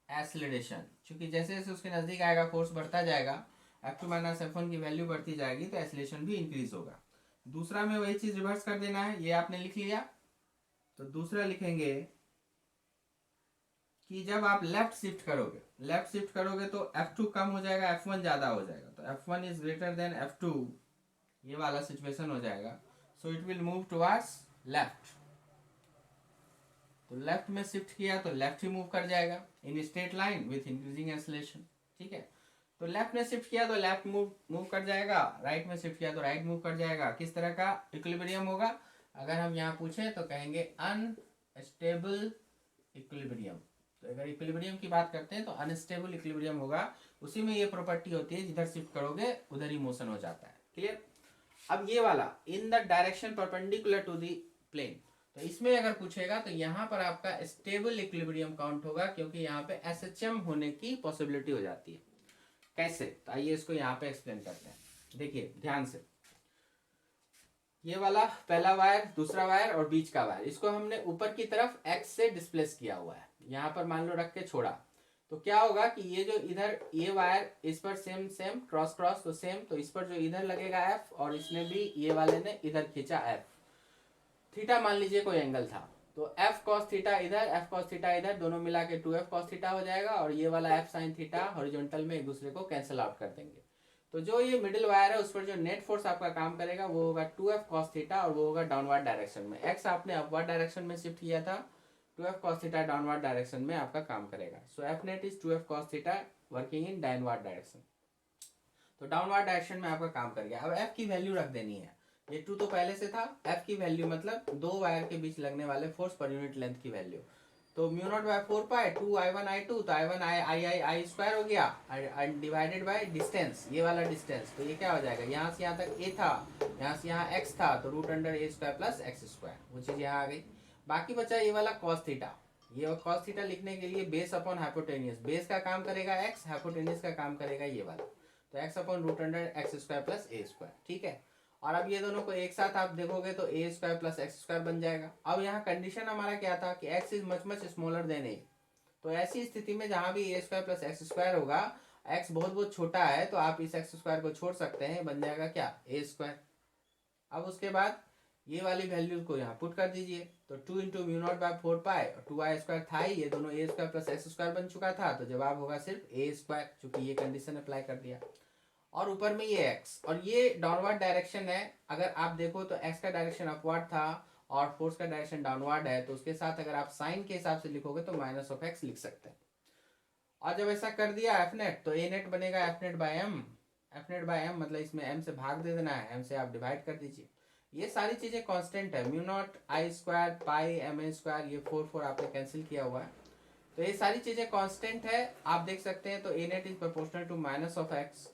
acceleration, क्योंकि जैसे जैसे उसके नजदीक आएगा फोर्स बढ़ता जाएगा, F2 माइनस F1 की वैल्यू बढ़ती जाएगी तो एक्सीलरेशन भी इंक्रीज होगा। दूसरा में वही चीज रिवर्स कर देना है, ये आपने लिख लिया। तो दूसरा लिखेंगे कि जब आप लेफ्ट शिफ्ट करोगे तो F2 कम हो जाएगा, F1 ज्यादा हो जाएगा, तो F1 is greater than F2, ये वाला सिचुएशन हो जाएगा। So it will move towards left, तो लेफ्ट में शिफ्ट किया तो लेफ्ट ही मूव कर जाएगा in straight line with increasing acceleration. ठीक है, तो लेफ्ट में शिफ्ट किया तो लेफ्ट मूव कर जाएगा, राइट में शिफ्ट किया तो राइट मूव कर जाएगा। किस तरह का इक्विलिब्रियम होगा, अगर हम यहाँ पूछे तो कहेंगे अनस्टेबल इक्विलिब्रियम। तो अगर इक्विलिब्रियम की बात करते हैं तो अनस्टेबल इक्विलिब्रियम होगा, उसी में ये प्रॉपर्टी होती है, जिधर शिफ्ट करोगे उधर ही मोशन हो जाता है। क्लियर। अब ये वाला in the direction perpendicular to the plane, तो इसमें अगर पूछेगा तो यहाँ पर आपका स्टेबल इक्विलिब्रियम काउंट होगा, क्योंकि यहाँ पे SHM होने की पॉसिबिलिटी हो जाती है। कैसे, तो आइए इसको यहाँ पे एक्सप्लेन करते हैं। देखिए ध्यान से, ये वाला पहला वायर, दूसरा वायर और बीच का वायर, इसको हमने ऊपर की तरफ X से डिस्प्लेस किया हुआ है, यहाँ पर मान लो रख के छोड़ा, तो क्या होगा कि ये जो इधर ये वायर इस पर सेम सेम क्रॉस क्रॉस तो सेम, तो इस पर जो इधर लगेगा F, और इसने भी ये वाले ने इधर खींचा F, थीटा मान लीजिए कोई एंगल था, तो F cos थीटा इधर, F cos थीटा इधर, दोनों मिला के 2F cos थीटा हो जाएगा, और ये वाला F sin थीटा हॉरिजॉन्टल में एक दूसरे को कैंसिल आउट कर देंगे। तो जो ये मिडिल वायर है उस पर जो नेट फोर्स आपका काम करेगा वो होगा 2F cos थीटा, और वो होगा डाउनवर्ड डायरेक्शन में। एक्स आपने अपवर्ड डायरेक्शन में शिफ्ट किया था, 2F cos theta downward direction में आपका काम करेगा। So F net is 2F cos theta working in downward direction. तो डाउनवर्ड डायरेक्शन में आपका काम कर गया। अब एफ की वैल्यू रख देनी है, ये 2 तो पहले से था। एफ की वैल्यू मतलब दो वायर के बीच लगने वाले फोर्स पर यूनिट लेंथ की वैल्यू। तो mu naught by 4 pi 2 I1 I2, तो I1 I स्क्वायर हो गया डिवाइडेड बाय डिस्टेंस, ये वाला डिस्टेंस। तो ये क्या हो जाएगा, यहाँ से यहाँ तक a था, यहाँ से यहाँ x था, तो root under a square plus X square, वो चीज यहाँ आ गई। बाकी बचा ये वाला कॉस थीटा। ये कॉस थीटा लिखने के लिए बेस अपॉन हाइपोटेनियस, बेस का काम करेगा x, हाइपोटेनियस का काम करेगा ये वाला, तो x upon root under X square plus A square, ठीक है। और अब ये दोनों को एक साथ आप देखोगे तो ए स्क्वायर प्लस एक्स स्क्वायर बन जाएगा। अब यहाँ कंडीशन हमारा क्या था कि x is much much smaller than A, तो ऐसी स्थिति में जहां भी A square plus X square होगा, x बहुत बहुत छोटा है, तो आप इस एक्स स्क्वायर को छोड़ सकते हैं, बन जाएगा क्या, ए स्क्वायर। अब उसके बाद ये वाली वैल्यू को यहाँ पुट कर दीजिए, तो 2 इंटू म्यू नॉट बाय 4 पाई और 2 आई स्क्वायर था ही, ये दोनों ए स्क्वायर प्लस एक्स स्क्वायर बन चुका था, तो जवाब होगा सिर्फ ए स्क्वायर, चूंकि ये कंडीशन अप्लाई कर दिया। और ऊपर में ये x, और ये डाउनवर्ड डायरेक्शन है। अगर आप देखो तो x का डायरेक्शन अपवर्ड था और फोर्स का डायरेक्शन डाउनवर्ड है, तो उसके साथ अगर आप साइन के हिसाब से लिखोगे तो माइनस ऑफ x लिख सकते हैं। और जब ऐसा कर दिया एफ नेट, तो ए नेट बनेगा F net by M. F net by M मतलब इसमें m से भाग दे देना है, m से आप डिवाइड कर दीजिए। ये सारी चीजें कांस्टेंट है, mu naught I square pi M A square, ये 4 आपने कैंसिल किया हुआ है, तो ये सारी चीजें कांस्टेंट है, आप देख सकते हैं। तो A net is proportional to minus of X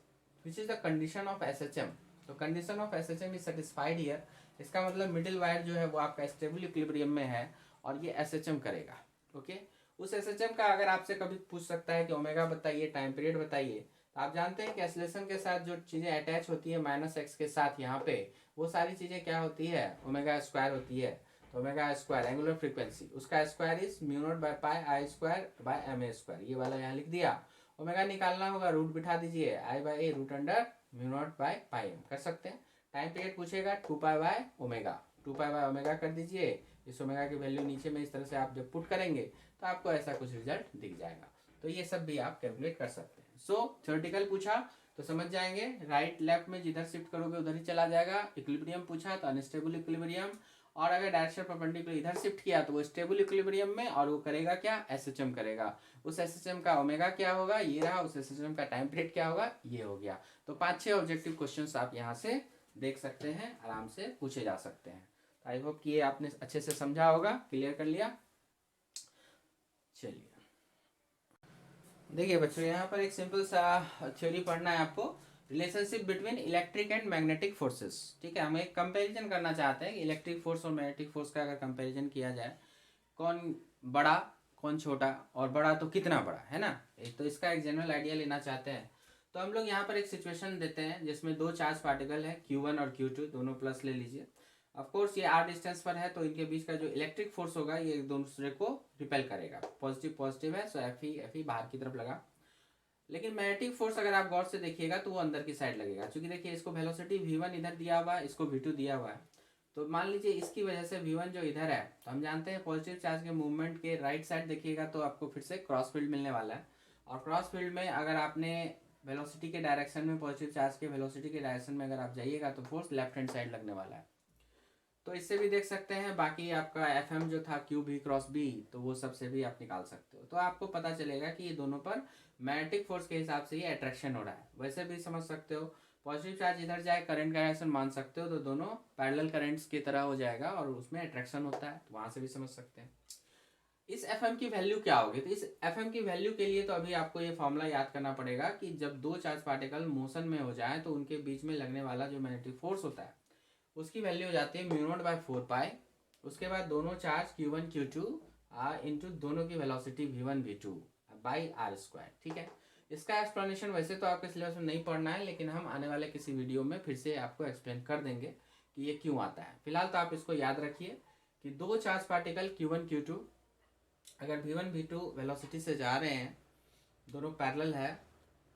which is the condition of SHM। तो condition of SHM is satisfied here। इसका मतलब मिडिल वायर जो है वो आपका स्टेबल इक्विलिब्रियम में है और ये SHM करेगा। ओके, उस SHM का अगर आपसे कभी पूछ सकता है कि ओमेगा बताइए, टाइम पीरियड बताइए, तो आप जानते हैं कि एक्सेलरेशन के साथ जो चीज़ें अटैच होती है माइनस एक्स के साथ यहाँ पे, वो सारी चीज़ें क्या होती है, ओमेगा स्क्वायर होती है। तो ओमेगा स्क्वायर एंगुलर फ्रीक्वेंसी, उसका square is mu naught by pi I square by M A square, ये वाला यहाँ लिख दिया। ओमेगा निकालना होगा, रूट बिठा दीजिए, I by A root under mu naught by pi M, कर सकते हैं। टाइम पीरियड पूछेगा 2 pi by omega, 2 pi by omega कर दीजिए। इस ओमेगा की वैल्यू नीचे में इस तरह से आप जब पुट करेंगे तो आपको ऐसा कुछ रिजल्ट दिख जाएगा। तो ये सब भी आप कैलकुलेट कर सकते हैं। सो थ्योरेटिकल पूछा तो समझ जाएंगे, राइट लेफ्ट में जिधर शिफ्ट करोगे उधर ही चला जाएगा। इक्विलिब्रियम पूछा तो अनस्टेबल इक्विलिब्रियम, और अगर डायरेक्शन परपेंडिकुलर इधर शिफ्ट किया तो वो स्टेबल इक्विलिब्रियम में, और वो करेगा क्या, SHM करेगा। उस SHM का ओमेगा क्या होगा, ये रहा, उस SHM का टाइम पीरियड क्या होगा, ये हो गया। तो 5-6 ऑब्जेक्टिव क्वेश्चंस आप यहाँ से देख सकते हैं, आराम से पूछे जा सकते हैं। आई होप कि ये आपने अच्छे से समझा होगा, क्लियर कर लिया। चलिए देखिए बच्चों, यहाँ पर एक सिंपल सा थ्योरी पढ़ना है आपको, relationship between electric and magnetic forces. ठीक है, हम एक कंपैरिजन करना चाहते हैं कि इलेक्ट्रिक फोर्स और मैग्नेटिक फोर्स का अगर कंपैरिजन किया जाए, कौन बड़ा कौन छोटा, और बड़ा तो कितना बड़ा, है ना। तो इसका एक जनरल आइडिया लेना चाहते हैं। तो हम लोग यहाँ पर एक सिचुएशन देते हैं जिसमें दो चार्ज पार्टिकल है Q1 और Q2, दोनों प्लस ले लीजिए। ऑफ कोर्स ये r डिस्टेंस पर है, तो इनके बीच का जो इलेक्ट्रिक फोर्स होगा ये एक दूसरे को रिपेल करेगा, पॉजिटिव पॉजिटिव है, सो एफ ई बाहर की तरफ लगा। लेकिन मैग्नेटिक फोर्स अगर आप गौर से देखिएगा तो वो अंदर की साइड लगेगा, क्योंकि देखिए इसको वेलोसिटी v1 इधर दिया हुआ है, इसको v2 दिया हुआ है। तो मान लीजिए इसकी वजह से v1 जो इधर है, तो हम जानते हैं पॉजिटिव चार्ज के मूवमेंट के राइट साइड देखिएगा तो आपको फिर से क्रॉस फील्ड मिलने वाला है। और क्रॉस फील्ड में अगर आपने वेलोसिटी के डायरेक्शन में, पॉजिटिव चार्ज के वेलोसिटी के डायरेक्शन में अगर आप जाइएगा तो फोर्स लेफ्ट हैंड साइड लगने वाला है। तो इससे भी देख सकते हैं। बाकी आपका FM जो था QB क्रॉस B, तो वो सबसे भी आप निकाल सकते हो। तो आपको पता चलेगा कि ये दोनों पर मैग्नेटिक फोर्स के हिसाब से ये अट्रैक्शन हो रहा है। वैसे भी समझ सकते हो, पॉजिटिव चार्ज इधर जाए, करंट का डायरेक्शन मान सकते हो, तो दोनों पैरेलल करंट्स की तरह हो जाएगा और उसमें अट्रैक्शन होता है, तो वहां से भी समझ सकते हैं। इस FM की वैल्यू क्या होगी, तो इस FM की वैल्यू के लिए तो अभी आपको ये फॉर्मूला याद करना पड़ेगा कि जब दो चार्ज पार्टिकल मोशन में हो जाए तो उनके बीच में लगने वाला जो मैग्नेटिक फोर्स होता है उसकी वैल्यू हो जाती है म्यू नॉट बाय 4 पाई। उसके बाद दोनों चार्ज Q1 Q2 इंटू दोनों की velocity v1 v2 by r square. ठीक है, इसका एक्सप्लेनेशन वैसे तो आपके सिलेबस में नहीं पढ़ना है, लेकिन हम आने वाले किसी वीडियो में फिर से आपको एक्सप्लेन कर देंगे कि ये क्यों आता है। फिलहाल तो आप इसको याद रखिए कि दो चार्ज पार्टिकल Q1 Q2 अगर v1 v2 वेलोसिटी से जा रहे हैं, दोनों पैरेलल है,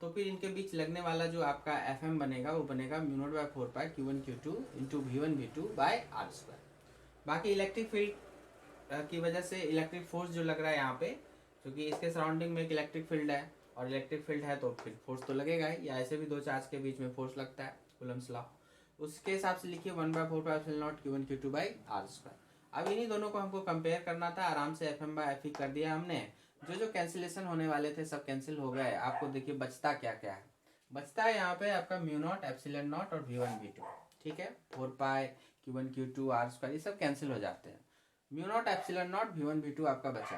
तो फिर इनके बीच लगने वाला जो आपका FM बनेगा वो बनेगा म्यू नॉट बाय 4 पाई Q1 Q2 into v1 v2 by r square. बाकी इलेक्ट्रिक फील्ड की वजह से इलेक्ट्रिक फोर्स जो लग रहा है यहाँ पे, क्योंकि इसके सराउंडिंग में एक इलेक्ट्रिक फील्ड है और इलेक्ट्रिक फील्ड है तो फिर फोर्स तो लगेगा ही, या ऐसे भी दो चार्ज के बीच में फोर्स लगता है, कूलम्स लॉ। उसके हिसाब से लिखिए 1/4πε0 Q1 Q2/r²। अब इन्हीं दोनों को हमको कंपेयर करना था, आराम से Fm/Fe कर दिया हमने। जो कैंसिलेशन होने वाले थे सब कैंसिल हो गए। आपको देखिए बचता क्या क्या है। बचता है यहाँ पे आपका μ0 ε0 और V1 V2, ठीक है। 4π Q1 Q2r² ये सब कैंसिल हो जाते हैं। μ0 ε0 V1 V2 आपका बचा,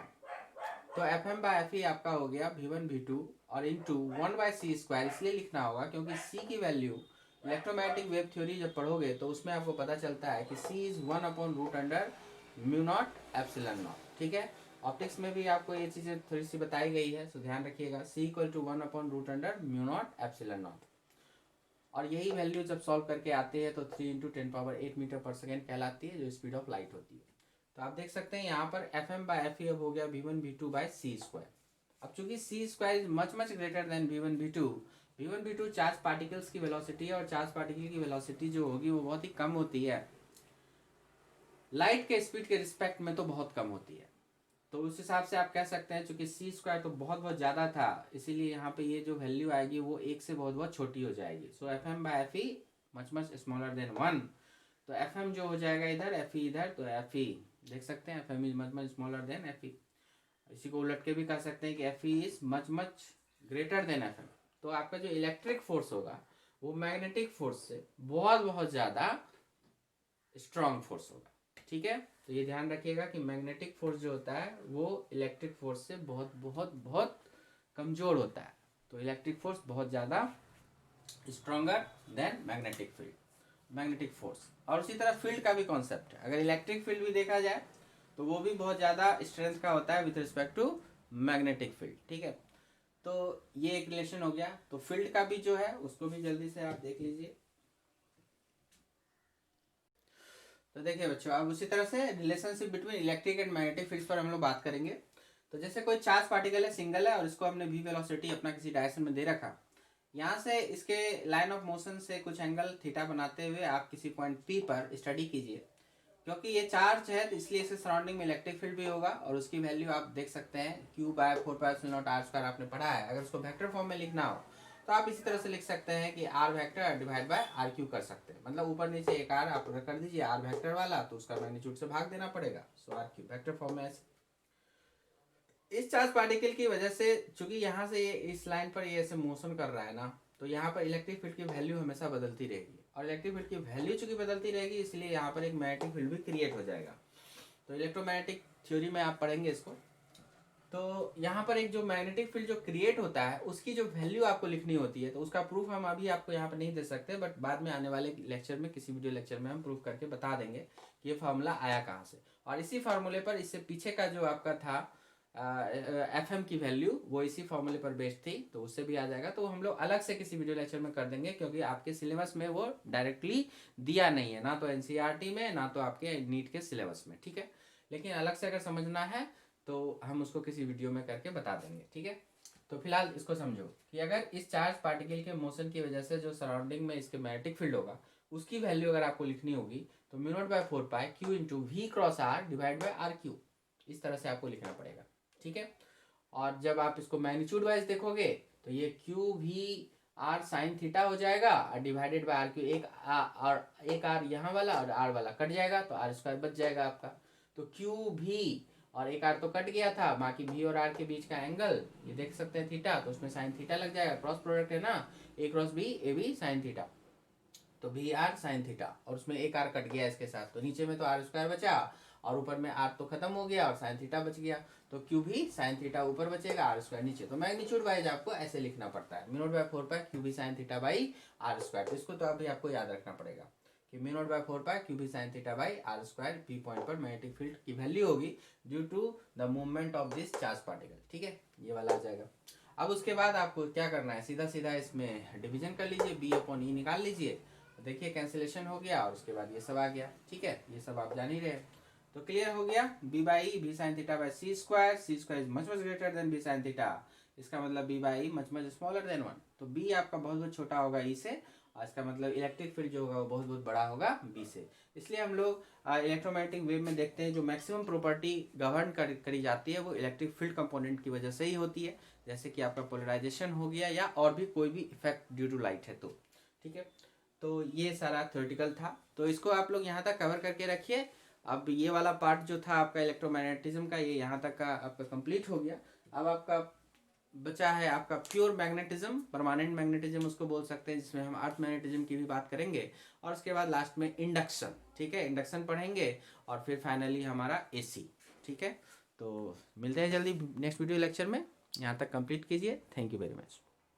तो Fm/Fe आपका हो गया V1 V2 और इंटू 1/c²। इसलिए लिखना होगा क्योंकि c की वैल्यू इलेक्ट्रोमैग्नेटिक वेव थ्योरी जब पढ़ोगे तो उसमें आपको पता चलता है कि c इज 1/√μ0 ε0, ठीक है। ऑप्टिक्स में भी आपको ये चीज़ें थोड़ी सी बताई गई है, तो ध्यान रखिएगा। c = 1/√μ0 ε0। और यही वैल्यू जब सॉल्व करके आते हैं तो 3 × 10⁸ मीटर/सेकेंड कहलाती है, जो स्पीड ऑफ लाइट होती है। तो आप देख सकते हैं यहाँ पर Fm/Fe अब हो गया V1 V2/c²। अब चूंकि c² is much greater than V1 V2, V1 V2 charge particles की वेलोसिटी है, और चार्ज पार्टिकल की वेलोसिटी जो होगी वो बहुत ही कम होती है, लाइट के स्पीड के रिस्पेक्ट में तो बहुत कम होती है। तो उस हिसाब से आप कह सकते हैं चूंकि c² तो बहुत ज़्यादा था, इसीलिए यहाँ पे ये जो वैल्यू आएगी वो 1 से बहुत छोटी हो जाएगी। सो Fm/Fe मच स्मॉलर देन 1। तो Fm जो हो जाएगा इधर, Fe इधर, तो Fe देख सकते हैं Fm is much smaller then Fe। इसी को उलट के भी कह सकते हैं कि Fe is much greater than Fm। तो आपका जो इलेक्ट्रिक फोर्स होगा वो मैग्नेटिक फोर्स से बहुत ज़्यादा स्ट्रॉन्ग फोर्स होगा, ठीक है। तो ये ध्यान रखिएगा कि मैग्नेटिक फोर्स जो होता है वो इलेक्ट्रिक फोर्स से बहुत कमज़ोर होता है। तो इलेक्ट्रिक फोर्स बहुत ज़्यादा स्ट्रॉन्गर देन मैग्नेटिक फोर्स। और उसी तरह फील्ड का भी कॉन्सेप्ट है। अगर इलेक्ट्रिक फील्ड भी देखा जाए तो वो भी बहुत ज़्यादा स्ट्रेंथ का होता है with respect to magnetic field, ठीक है। तो ये एक रिलेशन हो गया। तो फील्ड का भी जो है उसको भी जल्दी से आप देख लीजिए। तो देखिए बच्चों, अब उसी तरह से relationship between electric and magnetic fields पर हम लोग बात करेंगे। तो जैसे कोई चार्ज पार्टिकल है, सिंगल है, और इसको हमने v वेलोसिटी अपना किसी डायरेक्शन में दे रखा। यहाँ से इसके लाइन ऑफ मोशन से कुछ एंगल थीटा बनाते हुए आप किसी पॉइंट P पर स्टडी कीजिए। क्योंकि ये चार्ज है तो इसलिए इसके सराउंडिंग में इलेक्ट्रिक फील्ड भी होगा, और उसकी वैल्यू आप देख सकते हैं Q/4πε0r² आपने पढ़ा है। अगर उसको वेक्टर फॉर्म में लिखना हो तो आप इसी तरह से लिख सकते हैं कि r vector divide by r³ कर सकते हैं। मतलब ऊपर नीचे एक r आप कर दीजिए r वेक्टर वाला, तो उसका मैग्नीट्यूड से भाग देना पड़ेगा। सो r³ वेक्टर फॉर्म में ऐसे। इस चार्ज पार्टिकल की वजह से चूंकि यहाँ से ये इस लाइन पर ये ऐसे मोशन कर रहा है ना, तो यहाँ पर इलेक्ट्रिक फील्ड की वैल्यू हमेशा बदलती रहेगी, और इलेक्ट्रिक फील्ड की वैल्यू चूंकि बदलती रहेगी इसलिए यहाँ पर एक मैग्नेटिक फील्ड भी क्रिएट हो जाएगा। तो इलेक्ट्रोमैग्नेटिक थ्योरी में आप पढ़ेंगे इसको। तो यहाँ पर एक जो मैग्नेटिक फील्ड जो क्रिएट होता है उसकी जो वैल्यू आपको लिखनी होती है, तो उसका प्रूफ हम अभी आपको यहाँ पर नहीं दे सकते, बट बाद में आने वाले लेक्चर में, किसी वीडियो लेक्चर में हम प्रूफ करके बता देंगे कि ये फार्मूला आया कहाँ से। और इसी फार्मूले पर इससे पीछे का जो आपका था Fm की वैल्यू वो इसी फॉर्मूले पर बेस्ड थी, तो उससे भी आ जाएगा। तो हम लोग अलग से किसी वीडियो लेक्चर में कर देंगे, क्योंकि आपके सिलेबस में वो डायरेक्टली दिया नहीं है, ना तो NCERT में, ना तो आपके नीट के सिलेबस में, ठीक है। लेकिन अलग से अगर समझना है तो हम उसको किसी वीडियो में करके बता देंगे, ठीक है। तो फिलहाल इसको समझो कि अगर इस चार्ज पार्टिकल के मोशन की वजह से जो सराउंडिंग में इसके मैग्नेटिक फील्ड होगा उसकी वैल्यू अगर आपको लिखनी होगी तो μ0/4π Q × V×r divide by r³, इस तरह से आपको लिखना पड़ेगा, ठीक है। और जब आप इसको मैग्नीट्यूड वाइज देखोगे तो ये QVR sin थीटा हो जाएगा और डिवाइडेड बाय r³। एक r यहाँ वाला और r वाला कट जाएगा तो r² बच जाएगा आपका। तो QV और एक r तो कट गया था, बाकी V और r के बीच का एंगल ये देख सकते हैं थीटा, तो उसमें साइन थीटा लग जाएगा। क्रॉस प्रोडक्ट है ना, A × B AB sin theta, तो VR sin थीटा, और उसमें एक r कट गया इसके साथ, तो नीचे में तो r² बचा और ऊपर में r तो खत्म हो गया और sin थीटा बच गया। तो QV sin थीटा ऊपर बचेगा, r² नीचे। तो मैग्नीट्यूड वाइज आपको ऐसे लिखना पड़ता है μ0/4π QV sin theta by r²। तो इसको तो अभी आपको याद रखना पड़ेगा कि μ0/4π QV sin theta by r²। P point पर मैग्नेटिक फील्ड की वैल्यू होगी due to the movement of this charge particle, ठीक है। ये वाला आ जाएगा। अब उसके बाद आपको क्या करना है, सीधा इसमें डिवीजन कर लीजिए, B/E निकाल लीजिए। देखिए कैंसिलेशन हो गया और उसके बाद ये सब आ गया, ठीक है। ये सब आप जान ही रहे। तो क्लियर हो गया, B/E V sin theta by c²। c² is much greater than B sin theta, इसका मतलब B/E मच स्मॉलर देन 1। तो B आपका बहुत छोटा होगा E से, और इसका मतलब इलेक्ट्रिक फील्ड जो होगा वो बहुत बहुत बड़ा होगा बी से। इसलिए हम लोग इलेक्ट्रोमैग्नेटिक वेव में देखते हैं जो मैक्सिमम प्रॉपर्टी गवर्न करी जाती है वो इलेक्ट्रिक फील्ड कंपोनेंट की वजह से ही होती है, जैसे कि आपका पोलराइजेशन हो गया या और भी कोई भी इफेक्ट ड्यू टू लाइट है तो। ठीक है, तो ये सारा थ्योरेटिकल था, तो इसको आप लोग यहाँ तक कवर करके रखिए। अब ये वाला पार्ट जो था आपका इलेक्ट्रोमैग्नेटिज्म का, ये यहाँ तक का आपका कंप्लीट हो गया। अब आपका बचा है आपका प्योर मैग्नेटिज्म, परमानेंट मैग्नेटिज्म उसको बोल सकते हैं, जिसमें हम अर्थ मैग्नेटिज्म की भी बात करेंगे, और उसके बाद लास्ट में इंडक्शन। ठीक है, इंडक्शन पढ़ेंगे और फिर फाइनली हमारा एसी। ठीक है, तो मिलते हैं जल्दी नेक्स्ट वीडियो लेक्चर में। यहाँ तक कंप्लीट कीजिए। Thank you very much.